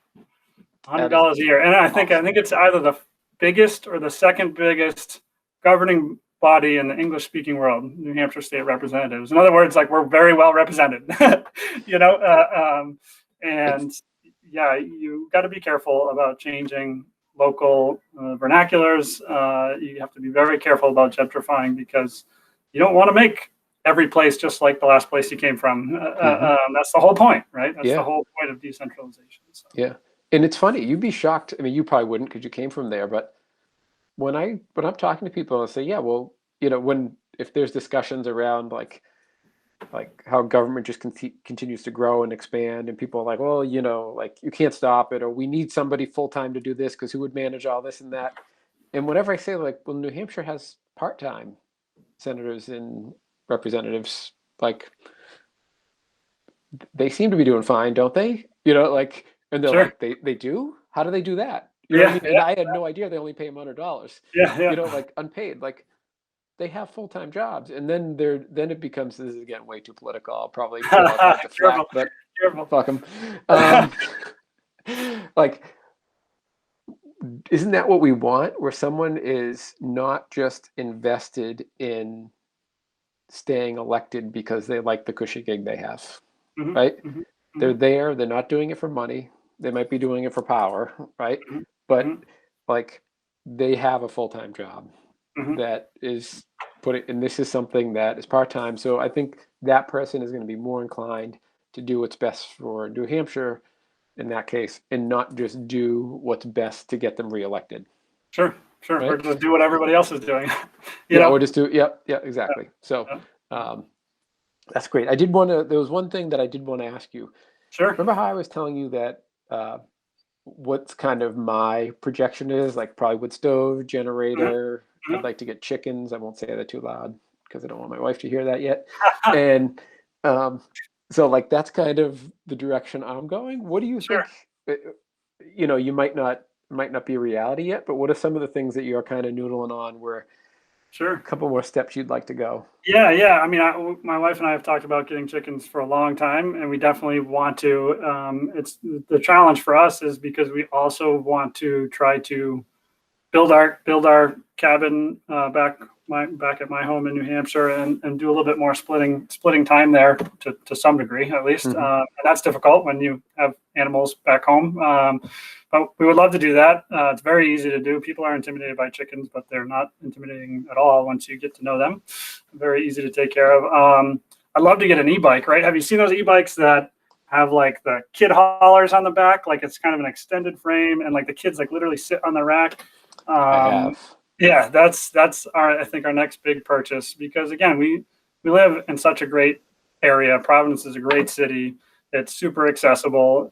hundred that is dollars a year, and I think awesome. it's either the biggest or the second biggest governing body in the English speaking world. New Hampshire State Representatives. In other words, like we're very well represented. you know, It's and yeah, you got to be careful about changing local vernaculars. You have to be very careful about gentrifying because you don't want to make every place just like the last place you came from. mhm. That's the whole point, right? That's the Yeah, whole point of decentralization. So. yeah. And it's funny, you'd be shocked. I mean, you probably wouldn't because you came from there, but when I'm talking to people, I say, yeah, well, when if there's discussions around like how government just continues to grow and expand, and people are like, well, like you can't stop it, or we need somebody full time to do this because who would manage all this and that. And whenever I say like, well, New Hampshire has part time senators and representatives, like they seem to be doing fine, don't they? Like, and they're Sure. like, they do? How do they do that? You know what I Yeah. mean? And I had no idea they only pay them $100, Yeah. Yeah. like unpaid. Like they have full-time jobs. And then it becomes, this is getting way too political. I'll probably pull all kinds of flack, Careful. but Careful. fuck them. Like, isn't that what we want? Where someone is not just invested in staying elected because they like the cushy gig they have, Mhm, right? mhm, They're mhm, there. They're not doing it for money. They might be doing it for power, right? mhm, But mhm. like they have a full-time job that is putting, and this is something that is part-time. So I think that person is going to be more inclined to do what's best for New Hampshire in that case, and not just do what's best to get them reelected. Sure, sure. Or Right? just do what everybody else is doing. Yeah, or just do, yeah, exactly. So Yeah. that's great. I did want to, there was one thing that I did want to ask you. Sure. Remember how I was telling you that what's kind of my projection is, like probably wood stove, generator. I'd like to get chickens. I won't say that too loud because I don't want my wife to hear that yet. And so like that's kind of the direction I'm going. What do you Sure. think? You might not be a reality yet, but what are some of the things that you're kind of noodling on where a Sure. couple more steps you'd like to go? Yeah, yeah. I mean, my wife and I have talked about getting chickens for a long time, and we definitely want to. It's the challenge for us is because we also want to try to build our cabin back at my home in New Hampshire, and do a little bit more splitting time there to some degree at least. And that's difficult when you have animals back home. But we would love to do that. It's very easy to do. People are intimidated by chickens, but they're not intimidating at all once you get to know them. Very easy to take care of. I'd love to get an e-bike, right? Have you seen those e-bikes that have like the kid haulers on the back? Like it's kind of an extended frame, and like the kids like literally sit on the rack. I have. Yeah, that's I think our next big purchase, because again, we live in such a great area. Providence is a great city. It's super accessible.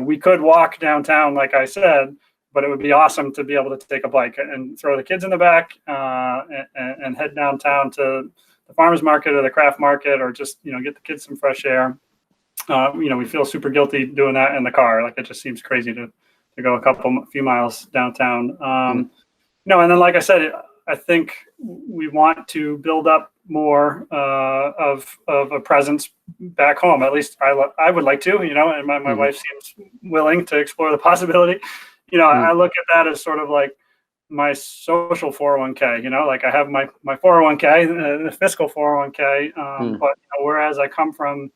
We could walk downtown, like I said, but it would be awesome to be able to take a bike and throw the kids in the back, and head downtown to the farmers market or the craft market, or just get the kids some fresh air. We feel super guilty doing that in the car. Like it just seems crazy to go a few miles downtown. And then, like I said, I think we want to build up more of a presence back home. At least I would like to, and my wife seems willing to explore the possibility. I look at that as sort of like my social 401k. Like I have my 401k, the fiscal 401k. But whereas I come from,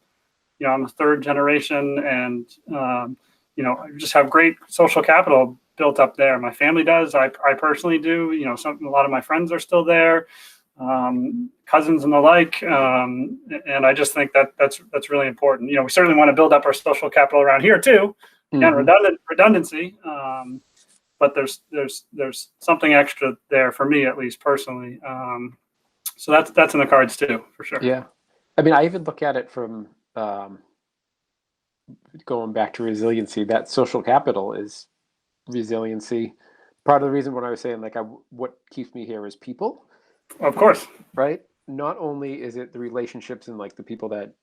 I'm a third generation, and I just have great social capital built up there. My family does. I personally do. A lot of my friends are still there, cousins and the like. And I just think that's really important. We certainly want to build up our social capital around here too. Again, redundancy. But there's something extra there for me, at least personally. So that's in the cards too, for sure. Yeah. I mean, I even look at it from going back to resiliency. That social capital is resiliency. Part of the reason when I was saying like what keeps me here is people. Of course. Right? Not only is it the relationships and like the people that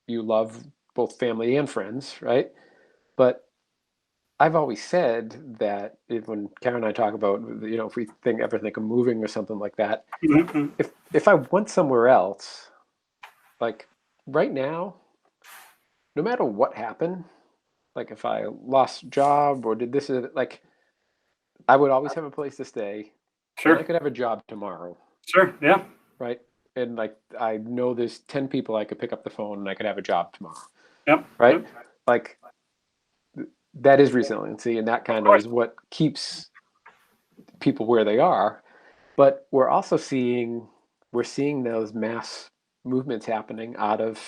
you love, both family and friends, right? But I've always said that when Karen and I talk about, if we ever think of moving or something like that, if I went somewhere else, like right now, no matter what happened, like if I lost a job or did this, like I would always have a place to stay. Sure. And I could have a job tomorrow. Sure. Yeah. Right. And like I know there's 10 people I could pick up the phone and I could have a job tomorrow. Yep. Right. Yep. Like that is resiliency, and that kind of is what keeps people where they are. But we're seeing those mass movements happening out of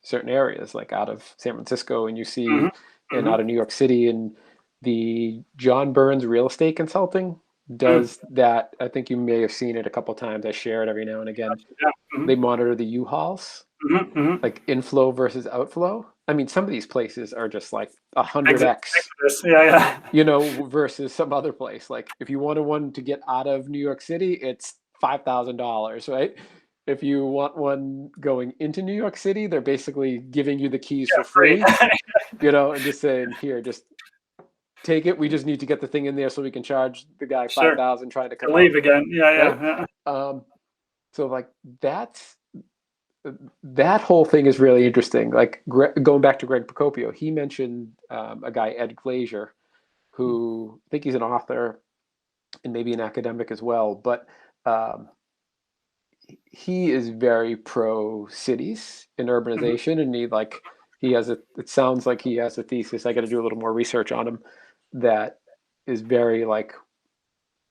certain areas, like out of San Francisco, and you see and out of New York City, and the John Burns Real Estate Consulting does that. I think you may have seen it a couple of times. I share it every now and again. They monitor the U-Hauls, like inflow versus outflow. I mean, some of these places are just like 100x, versus some other place. Like if you wanted one to get out of New York City, it's $5,000, right? If you want one going into New York City, they're basically giving you the keys for free, and just saying, here, just take it. We just need to get the thing in there so we can charge the guy $5,000 trying to come leave out. again. Yeah. So like that whole thing is really interesting. Like going back to Greg Procopio, he mentioned a guy, Ed Glazier, who I think he's an author and maybe an academic as well, but he is very pro cities and urbanization, and it sounds like he has a thesis. I got to do a little more research on him that is very like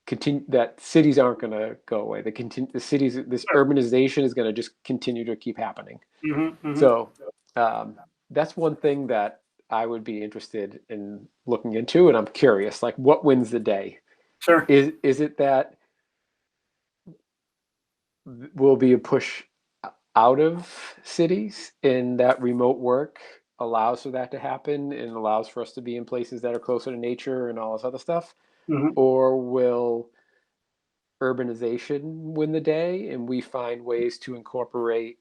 continue, that cities aren't going to go away. The cities, this urbanization is going to just continue to keep happening. So that's one thing that I would be interested in looking into, and I'm curious, like, what wins the day? Sure. Is it that will be a push out of cities, and that remote work allows for that to happen and allows for us to be in places that are closer to nature and all this other stuff? Or will urbanization win the day and we find ways to incorporate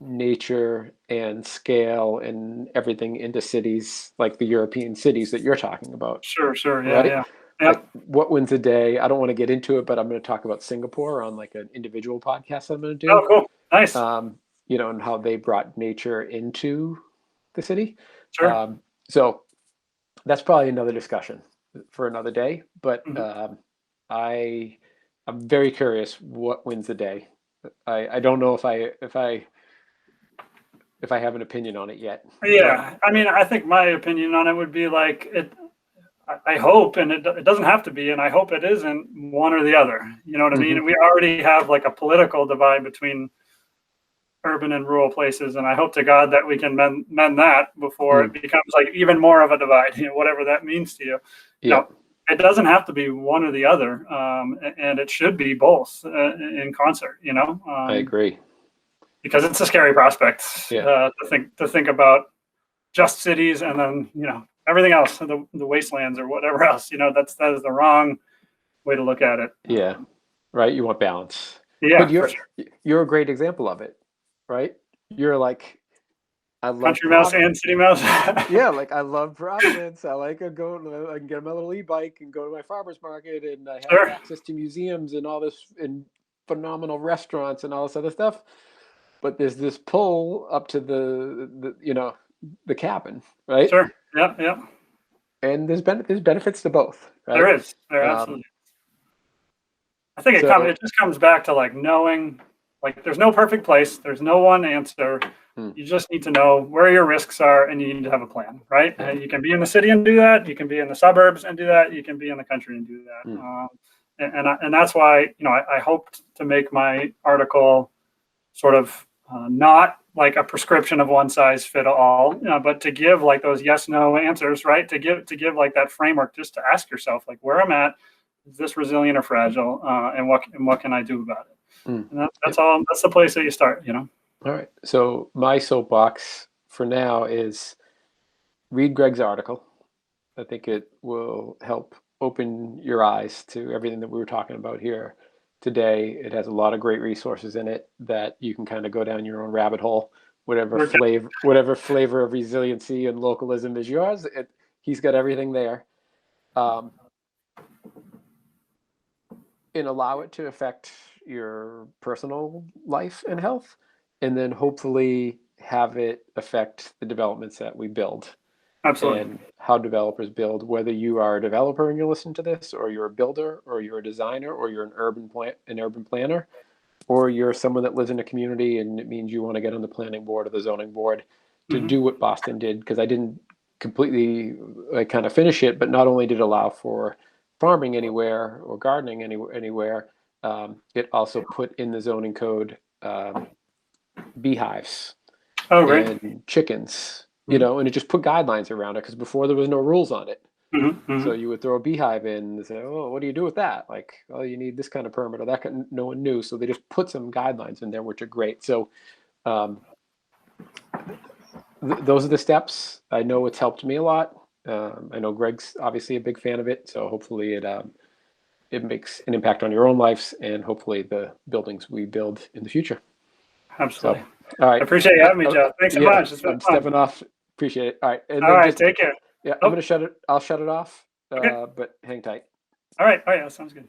nature and scale and everything into cities like the European cities that you're talking about? Sure. Yeah. Right? Yeah. Like, what wins the day? I don't want to get into it, but I'm going to talk about Singapore on like an individual podcast I'm going to do. Oh, cool. Nice. And how they brought nature into the city. Sure. So that's probably another discussion for another day. But I'm very curious what wins the day. I don't know if I have an opinion on it yet. Yeah, I mean, I think my opinion on it would be like it. I hope, and it doesn't have to be, and I hope it isn't one or the other. You know what I mean? We already have like a political divide between urban and rural places, and I hope to God that we can mend that before it becomes like even more of a divide. Whatever that means to you. Yeah. It doesn't have to be one or the other, and it should be both in concert. I agree. Because it's a scary prospect to think about just cities and then everything else, the wastelands or whatever else. That is the wrong way to look at it. Yeah, right. You want balance. Yeah, but you're a great example of it, right? You're like, I love country mouse and city mouse. Yeah, like I love Providence. I like I can get my little e-bike and go to my farmer's market, and I have access to museums and all this and phenomenal restaurants and all this other stuff. But there's this pull up to the cabin, right? Sure. Yeah. And there's benefits to both, right? There is. There absolutely. I think it just comes back to like knowing, like there's no perfect place. There's no one answer. You just need to know where your risks are, and you need to have a plan, right? You can be in the city and do that. You can be in the suburbs and do that. You can be in the country and do that. And that's why I hoped to make my article sort of not like a prescription of one size fit all, but to give like those yes no answers, right? To give like that framework, just to ask yourself like where I'm at, is this resilient or fragile, and what can I do about it? And that's all. That's the place that you start. All right. So my soapbox for now is read Greg's article. I think it will help open your eyes to everything that we were talking about here today. It has a lot of great resources in it that you can kind of go down your own rabbit hole, whatever flavor of resiliency and localism is yours. He's got everything there. And allow it to affect your personal life and health, and then hopefully have it affect the developments that we build. Absolutely. And how developers build, whether you are a developer and you listen to this, or you're a builder, or you're a designer, or you're an urban planner, or you're someone that lives in a community and it means you want to get on the planning board or the zoning board to do what Boston did. Because I didn't completely kind of finish it, but not only did it allow for farming anywhere or gardening anywhere, it also put in the zoning code beehives and chickens, and it just put guidelines around it, because before there was no rules on it. So you would throw a beehive in and say, oh, what do you do with that? Like, oh, you need this kind of permit or that kind. No one knew. So they just put some guidelines in there, which are great. So those are the steps. I know it's helped me a lot. I know Greg's obviously a big fan of it. So hopefully it makes an impact on your own lives and hopefully the buildings we build in the future. Absolutely. So, all right. I appreciate you having me, Joe. Thanks so much. It's been fun. Stepping off. Appreciate it. All right. And all right. Take care. Yeah, I'm going to shut it. I'll shut it off. Okay. But hang tight. All right. That sounds good.